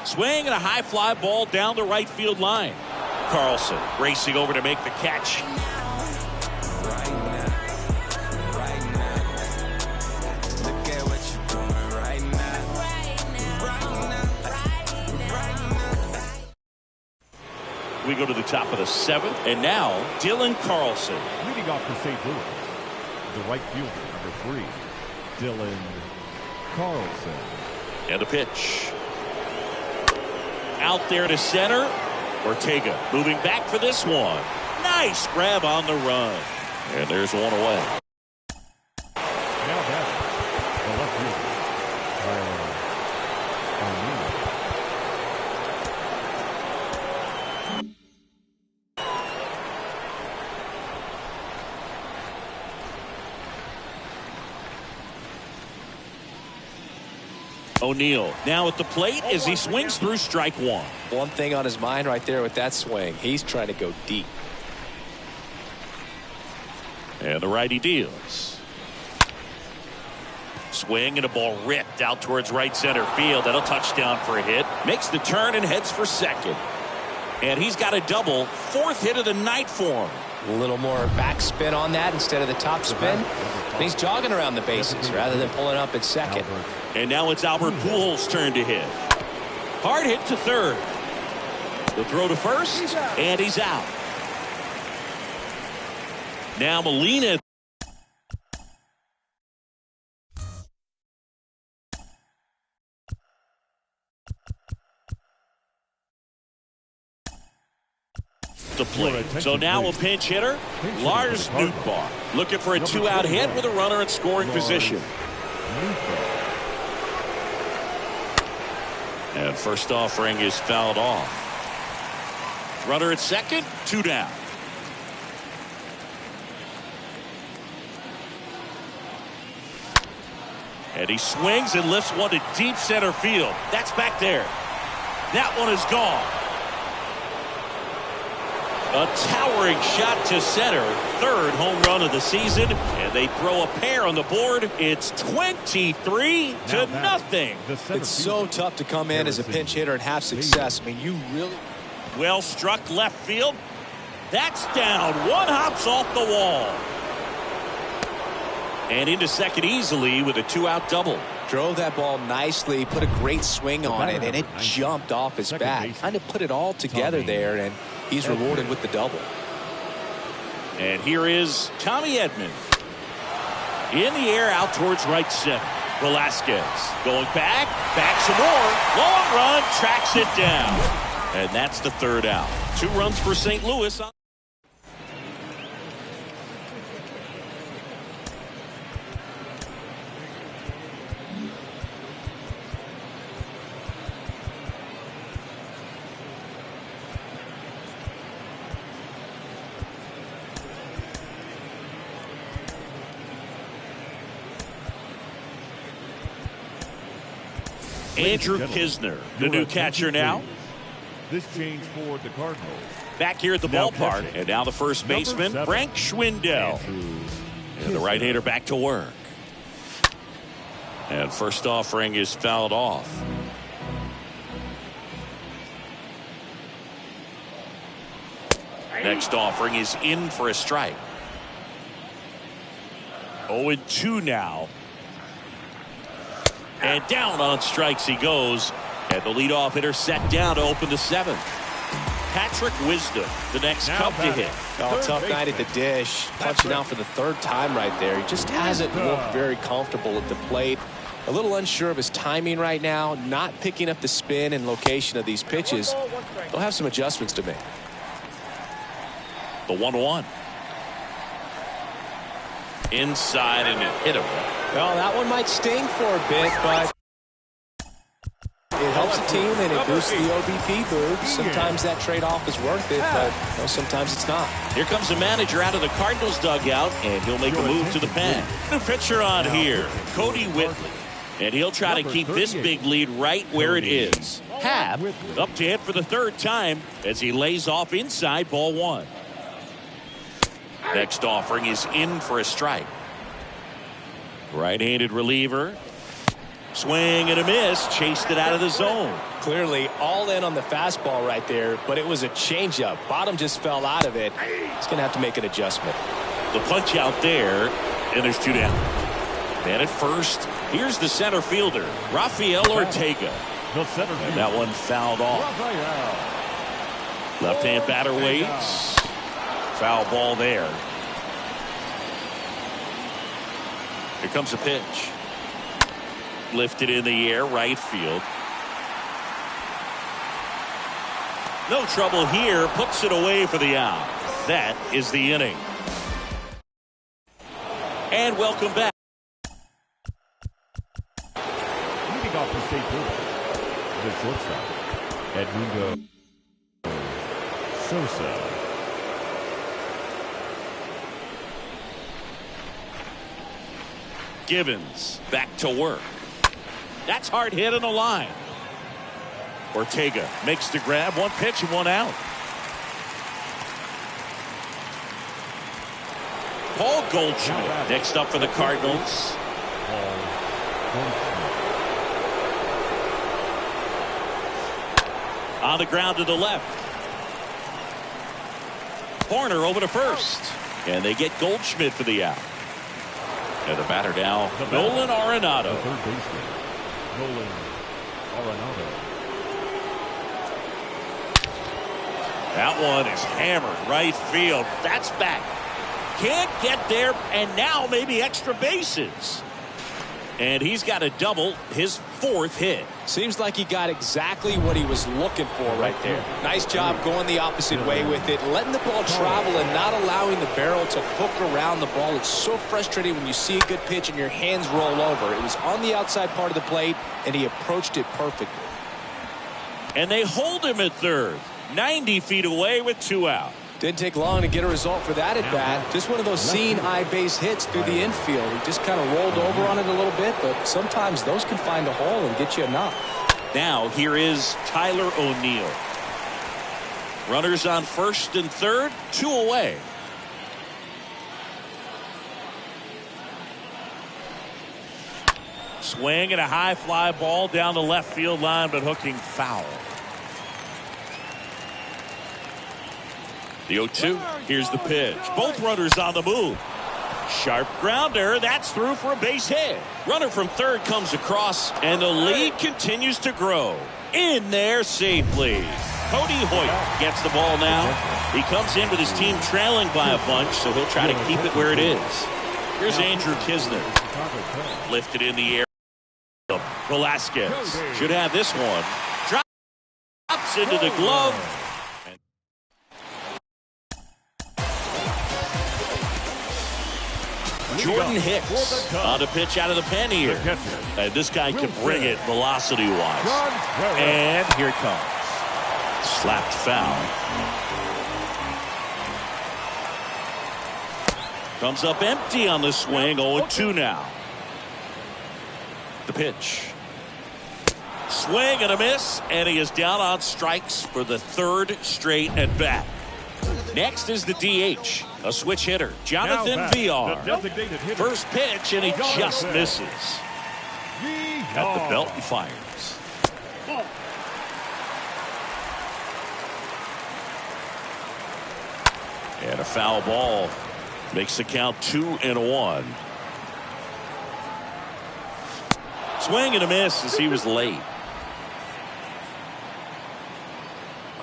Swing and a high fly ball down the right field line. Carlson racing over to make the catch. We go to the top of the 7th, and now Dylan Carlson. Leading off for St. Louis, the right fielder, number 3, Dylan Carlson. And a pitch. Out there to center. Ortega moving back for this one. Nice grab on the run. And there's 1 away. Now back, the left fielder, O'Neill now at the plate as he swings through strike 1. One thing on his mind right there with that swing. He's trying to go deep. And the righty deals. Swing and a ball ripped out towards right center field. That'll touchdown for a hit. Makes the turn and heads for second. And he's got a double. 4th hit of the night for him. A little more backspin on that instead of the top spin. And he's jogging around the bases rather than pulling up at second. And now it's Albert Pujols' turn to hit. Hard hit to third. The throw to first, and he's out. Now Molina. The plate. So now a pinch hitter, Lars Nootbaar, looking for a 2-out hit with a runner in scoring position. And first offering is fouled off. Runner at second, 2 down. And he swings and lifts one to deep center field. That's back there. That one is gone. A towering shot to center. Third home run of the season. And they throw a pair on the board. It's 23-0. It's so tough to come in as a pinch hitter and have success. I mean, you really... Well struck left field. That's down. One hops off the wall. And into second easily with a 2-out double. Drove that ball nicely, put a great swing on it, and it jumped off his bat. Kind of put it all together there, and he's rewarded with the double. And here is Tommy Edman. In the air out towards right center. Velasquez going back some more. Long run, tracks it down. And that's the third out. 2 runs for St. Louis. Andrew Kisner, the new catcher now. This change for the Cardinals. Back here at the ballpark, and now the first baseman, Frank Schwindel. And the right-hander back to work. And first offering is fouled off. Next offering is in for a strike. 0-2 now. And down on strikes he goes. And the leadoff hitter set down to open the 7th. Patrick Wisdom, the next Cub to hit. Oh, tough night at the dish. Punching out for the 3rd time right there. He just hasn't looked very comfortable at the plate. A little unsure of his timing right now. Not picking up the spin and location of these pitches. They'll have some adjustments to make. The 1-1. Inside and it hit him. Well, that one might sting for a bit, but it helps the team and it boosts the OBP boot. Sometimes that trade-off is worth it, but sometimes it's not. Here comes the manager out of the Cardinals dugout, and he'll make a move to the pen. New pitcher on here, Cody Whitley. And he'll try to keep this big lead right where it is. Happ up to hit for the 3rd time as he lays off inside ball 1. Next offering is in for a strike. Right-handed reliever. Swing and a miss. Chased it out of the zone. Clearly all in on the fastball right there, but it was a changeup. Bottom just fell out of it. He's going to have to make an adjustment. The punch out there, and there's 2 down. Man at first. Here's the center fielder, Rafael Ortega. And that one fouled off. Left-hand batter waits. Foul ball there. Here comes a pitch. Lifted in the air, right field. No trouble here. Puts it away for the out. That is the inning. And welcome back. Leading off the St. Louis, the shortstop, Edmundo Sosa. Givens back to work. That's hard hit on the line. Ortega makes the grab. 1 pitch and 1 out. Paul Goldschmidt next up for the Cardinals. On the ground to the left. Horner over to first. And they get Goldschmidt for the out. And the batter now, Nolan Arenado. The third baseman, Nolan Arenado. That one is hammered right field. That's back. Can't get there, and now maybe extra bases. And he's got a double, his 4th hit. Seems like he got exactly what he was looking for right there. Nice job going the opposite way with it, letting the ball travel and not allowing the barrel to hook around the ball. It's so frustrating when you see a good pitch and your hands roll over. It was on the outside part of the plate, and he approached it perfectly. And they hold him at third, 90 feet away with 2 out. Didn't take long to get a result for that at bat. Just one of those seeing eye base hits through the infield. He just kind of rolled over on it a little bit, but sometimes those can find a hole and get you a knock. Now here is Tyler O'Neill. Runners on first and third, 2 away. Swing and a high fly ball down the left field line, but hooking foul. The 0-2. Here's the pitch. Both runners on the move. Sharp grounder. That's through for a base hit. Runner from third comes across, and the lead continues to grow. In there safely. Cody Hoyt gets the ball now. He comes in with his team trailing by a bunch, so he'll try to keep it where it is. Here's Andrew Kisner. Lifted in the air. Velasquez should have this one. Drops into the glove. Jordan Hicks on the pitch out of the pen here. And this guy can bring it velocity-wise. And here it comes. Slapped foul. Comes up empty on the swing. 0-2 now. The pitch. Swing and a miss, and he is down on strikes for the third straight at bat. Next is the DH, a switch hitter, Jonathan VR. First pitch, and he just misses. At the belt and fires. And a foul ball makes the count 2-1. Swing and a miss as he was late.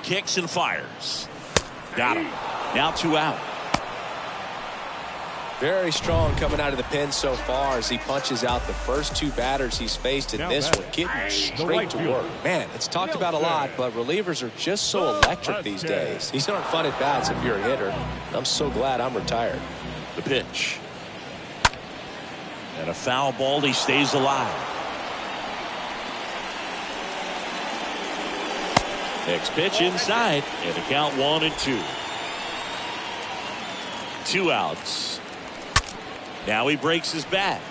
Kicks and fires. Got him. Now 2 out. Very strong coming out of the pen so far as he punches out the first 2 batters he's faced in this one, getting straight to work. Man, it's talked about a lot, but relievers are just so electric these days. These aren't fun at bats if you're a hitter. I'm so glad I'm retired. The pitch. And a foul ball. He stays alive. Next pitch inside, and the count 1-2. 2 outs. Now he breaks his bat.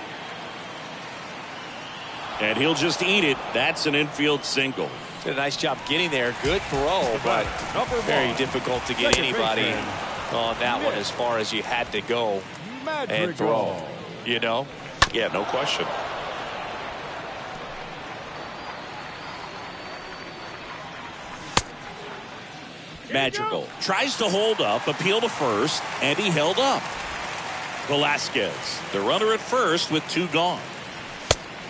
And he'll just eat it. That's an infield single. Did a nice job getting there. Good throw, but very difficult to get anybody on that one as far as you had to go and throw. You know? Yeah, no question. Madrigal tries to hold up, appeal to first, and he held up. Velasquez, the runner at first with 2 gone.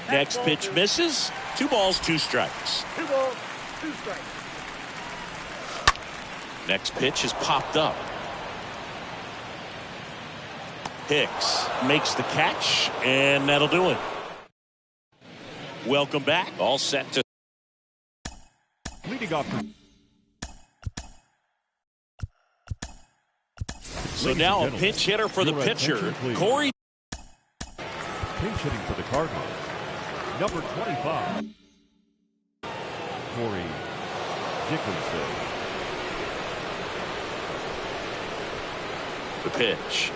Next pitch misses. 2 balls, 2 strikes. 2 balls, 2 strikes. Next pitch is popped up. Hicks makes the catch, and that'll do it. Welcome back. All set to. Leading off. So now a pinch hitter for the pitcher, Corey. Pinch hitting for the Cardinals, number 25, Corey Dickerson. The pitch.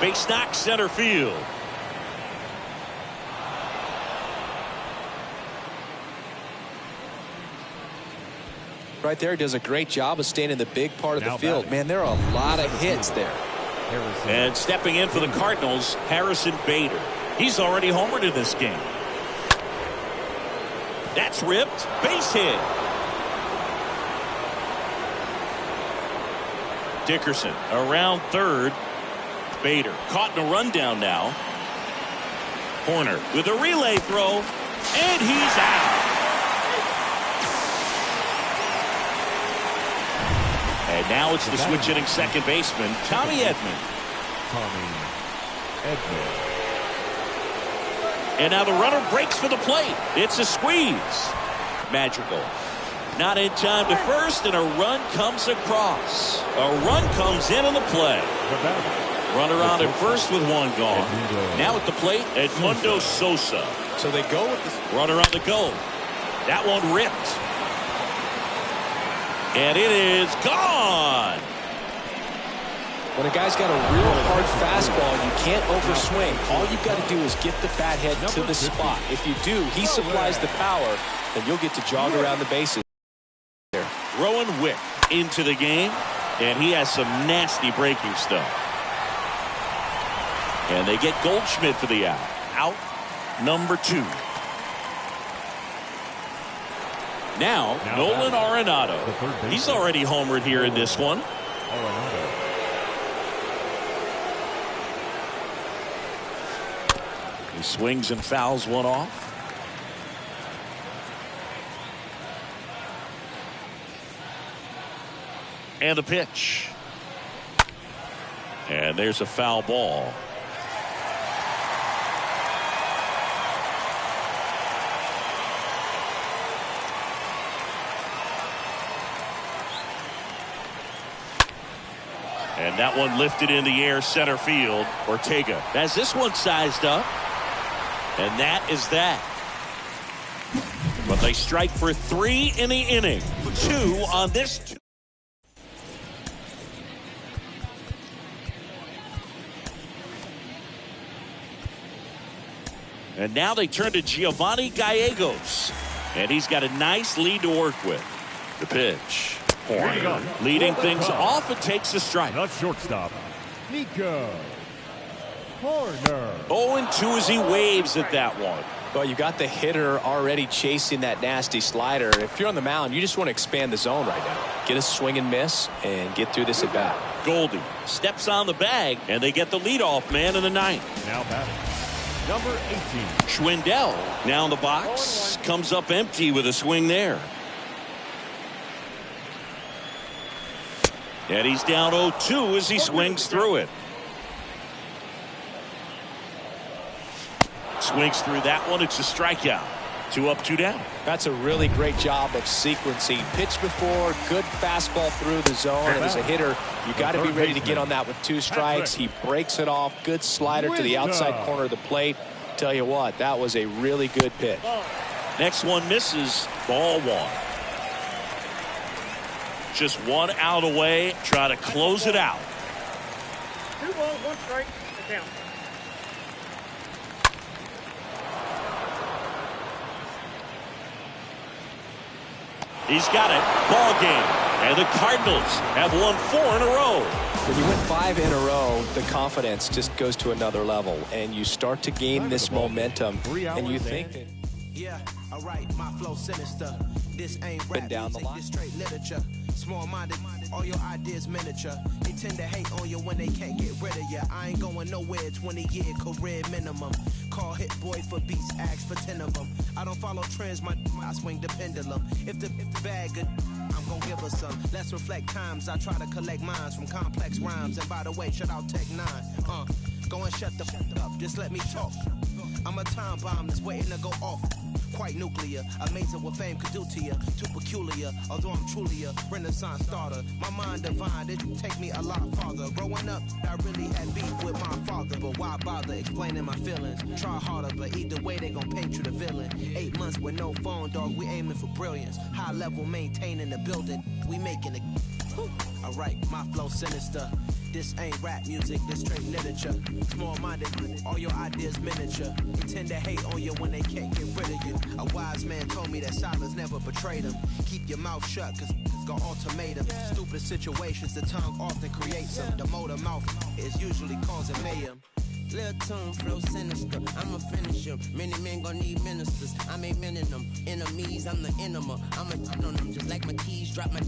Base knock center field. Right there, he does a great job of staying in the big part of the field. Man, there are a lot of hits there. And stepping in for the Cardinals, Harrison Bader. He's already homered in this game. That's ripped. Base hit. Dickerson around third. Bader caught in a rundown now. Horner with a relay throw, and he's out. And now it's the switch hitting second baseman, Tommy Edman. And now the runner breaks for the plate. It's a squeeze. Madrigal. Not in time to first, and a run comes across. A run comes in on the play. Runner on at first with 1 gone. Now at the plate, Edmundo Sosa. So they go with the runner on the go. That one ripped. And it is gone. When a guy's got a real hard fastball, you can't overswing. All you've got to do is get the fat head to the spot. If you do, he supplies the power, and you'll get to jog around the bases there. Rowan Wick into the game, and he has some nasty breaking stuff. And they get Goldschmidt for the out. Out number 2. Now Nolan Arenado. He's already homered here in this one. He swings and fouls one off. And the pitch. And there's a foul ball. And that one lifted in the air center field. Ortega has this one sized up. And that is that. But they strike for 3 in the inning. 2 on this. And now they turn to Giovanni Gallegos. And he's got a nice lead to work with. The pitch. Horner leading things off and takes a strike. The shortstop, Nico Horner. 0-2 as he waves at that one. Well, you got the hitter already chasing that nasty slider. If you're on the mound, you just want to expand the zone right now. Get a swing and miss and get through this at bat. Goldie steps on the bag, and they get the leadoff man in the 9th. Now batting, number 18. Schwindel now in the box. Comes up empty with a swing there. And he's down 0-2 as he swings through it. Swings through that one. It's a strikeout. 2 up, 2 down. That's a really great job of sequencing. Pitch before, good fastball through the zone. And as a hitter, you got to be ready to get on that with 2 strikes. He breaks it off. Good slider to the outside corner of the plate. Tell you what, that was a really good pitch. Next one misses. Ball 1. Just 1 out away. Try to close it out. 2 balls, 1 strike. Count. He's got it. Ball game. And the Cardinals have won 4 in a row. When you win 5 in a row, the confidence just goes to another level. And you start to gain this momentum. And you think that... Yeah, all right, my flow sinister. This ain't rap down the music, line. this straight literature. Small-minded, all your ideas miniature. They tend to hate on you when they can't get rid of you. I ain't going nowhere, 20-year career minimum. Call Hit Boy for beats, ask for 10 of them. I don't follow trends, I swing the pendulum. If the bag good, I'm gonna give her some. Let's reflect times, I try to collect minds from complex rhymes. And by the way, shut out Tech 9. Go and shut the up, just let me talk. I'm a time bomb that's waiting to go off. Quite nuclear, amazing what fame could do to you. Too peculiar, although I'm truly a renaissance starter. My mind divine, it take me a lot farther. Growing up, I really had beef with my father. But why bother explaining my feelings? Try harder, but either way they gon' paint you the villain. 8 months with no phone, dog, we aiming for brilliance. High level maintaining the building, we making it. Alright, my flow sinister. This ain't rap music, this straight literature. Small-minded, all your ideas miniature. They tend to hate on you when they can't get rid of you. A wise man told me that silence never betrayed him. Keep your mouth shut, cause got ultimatum. Stupid situations, the tongue often creates them. The motor mouth is usually causing mayhem. Lil' tune, flow sinister, I'ma finish him. Many men gon' need ministers, I'm a men in them. Enemies, I'm the enema. I'ma on them, just like my keys, drop my...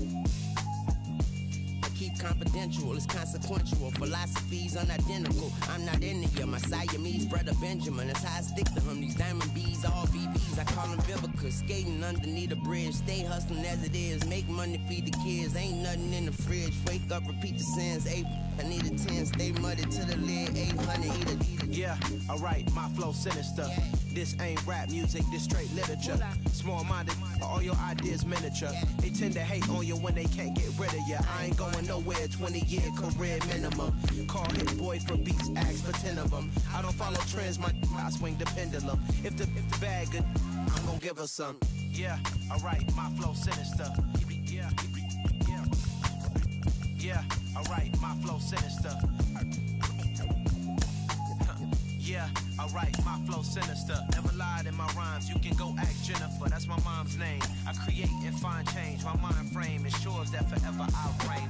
Keep confidential, it's consequential. Philosophies unidentical. I'm not into you. My Siamese brother Benjamin. That's how I stick to him. These diamond bees, all VVs. I call them Vivica. Skating underneath a bridge. Stay hustling as it is. Make money, feed the kids. Ain't nothing in the fridge. Wake up, repeat the sins. I need a 10. Stay muddy to the lid. 800, eat a. Yeah, alright, my flow sinister. This ain't rap music, this straight literature. Small-minded, all your ideas miniature. They tend to hate on you when they can't get rid of you. I ain't going nowhere, 20-year career minimum. Call Hit Boy for beats, ask for 10 of them. I don't follow trends, I swing the pendulum. If the bag good, I'm gonna give her some. Yeah, alright, my flow sinister. Yeah, alright, my flow sinister. Yeah, alright. right, my flow sinister. Never lied in my rhymes, you can go ask Jennifer. That's my mom's name. I create and find change. My mind frame ensures that forever I'll reign.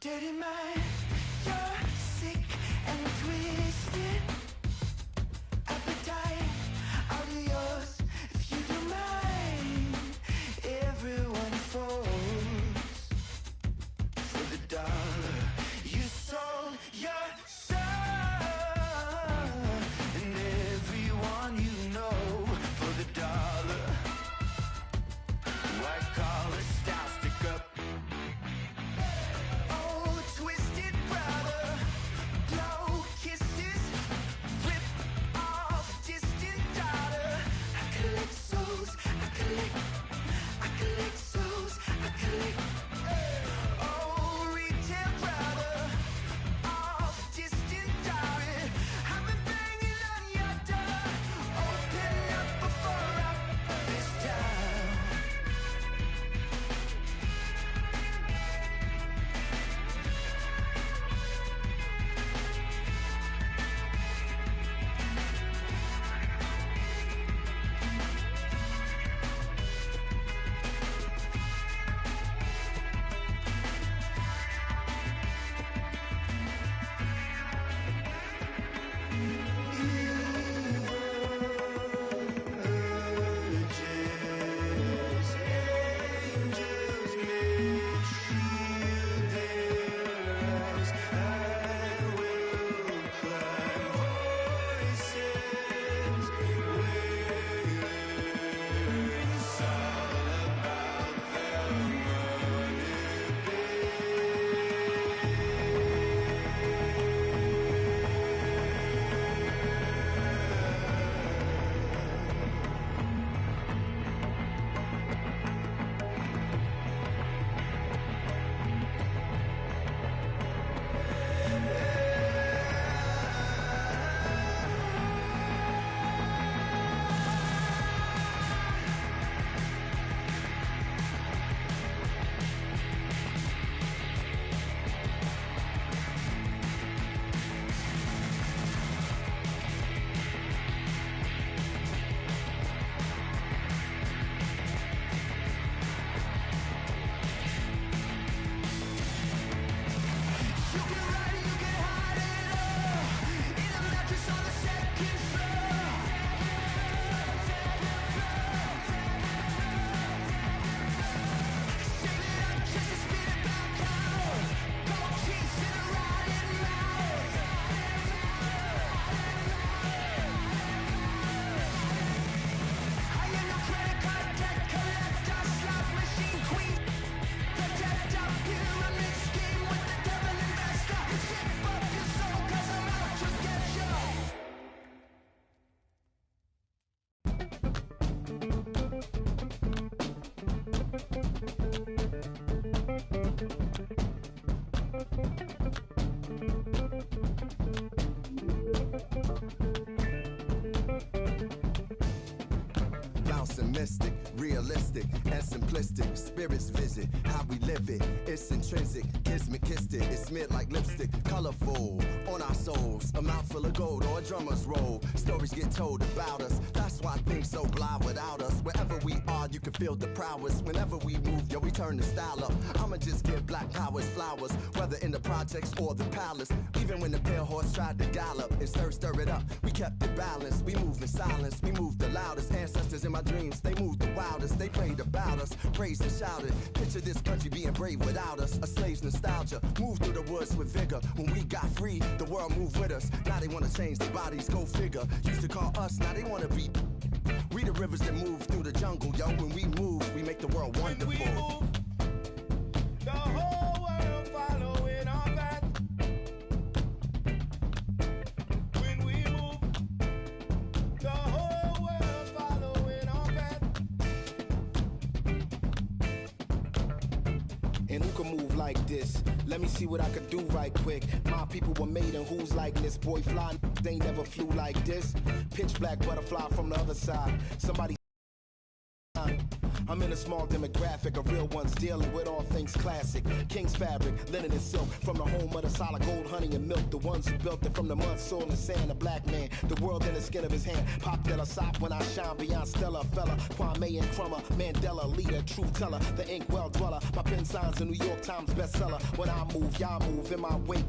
Dirty mind, you're sick and twisted. Appetite, all of yours, if you don't mind. Everyone falls for the dollar. You sold your soul, and everyone you know for the dollar. White collar style, stick up. Twisted brother, blow kisses, rip off distant daughter. I collect souls, I collect souls, I collect. Oh, retail brother, off distant daughter. I've been banging on your door. Open up before up this time. Mystic, realistic, and simplistic. Spirits visit how we live it. It's intrinsic, kismet kissed it. It's smeared like lipstick, colorful on our souls. A mouthful of gold or a drummer's roll. Stories get told about us. That's why things so blind without us. Wherever we are, you can feel the prowess. Whenever we move, yo, we turn the style up. I'ma just give black powers flowers, whether in the projects or the palace. Even when the pale horse tried to gallop and stir it up, we kept it balanced. We move in silence, we move the loudest. Ancestors in my dreams, they moved the wildest. They prayed about us, praised and shouted. Picture this country being brave without us. A slave's nostalgia, moved through the woods with vigor. When we got free, the world moved with us. Now they wanna change their bodies, go figure. Used to call us, now they wanna be. We the rivers that move through the jungle, yo. When we move, we make the world wonderful. When we move, the whole world following our path. When we move, the whole world following our path. And who can move like this? Let me see what I could do right quick. My people were made in whose likeness? Boy, fly, they never flew like this. Pitch black butterfly from the other side. Somebody. I'm in a small demographic of real ones dealing with all things classic. King's fabric, linen and silk, from the home of the solid gold, honey and milk. The ones who built it from the mud, soil and sand. A black man, the world in the skin of his hand. Pop Della Sop when I shine beyond Stella. Fella, Kwame and Crummer, Mandela, leader, truth teller, the ink well dweller. My pen signs a New York Times bestseller. When I move, y'all move in my wake.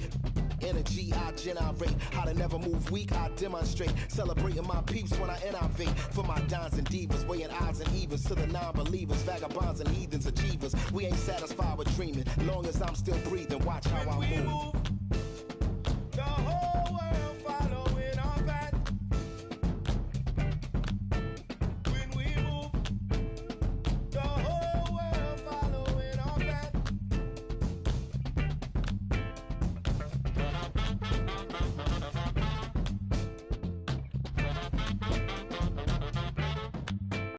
Energy, I generate. How to never move weak, I demonstrate. Celebrating my peeps when I innovate. For my dons and divas, weighing odds and evens to the non-believers, vagabonds and heathens, achievers. We ain't satisfied with dreaming. Long as I'm still breathing, watch how I move.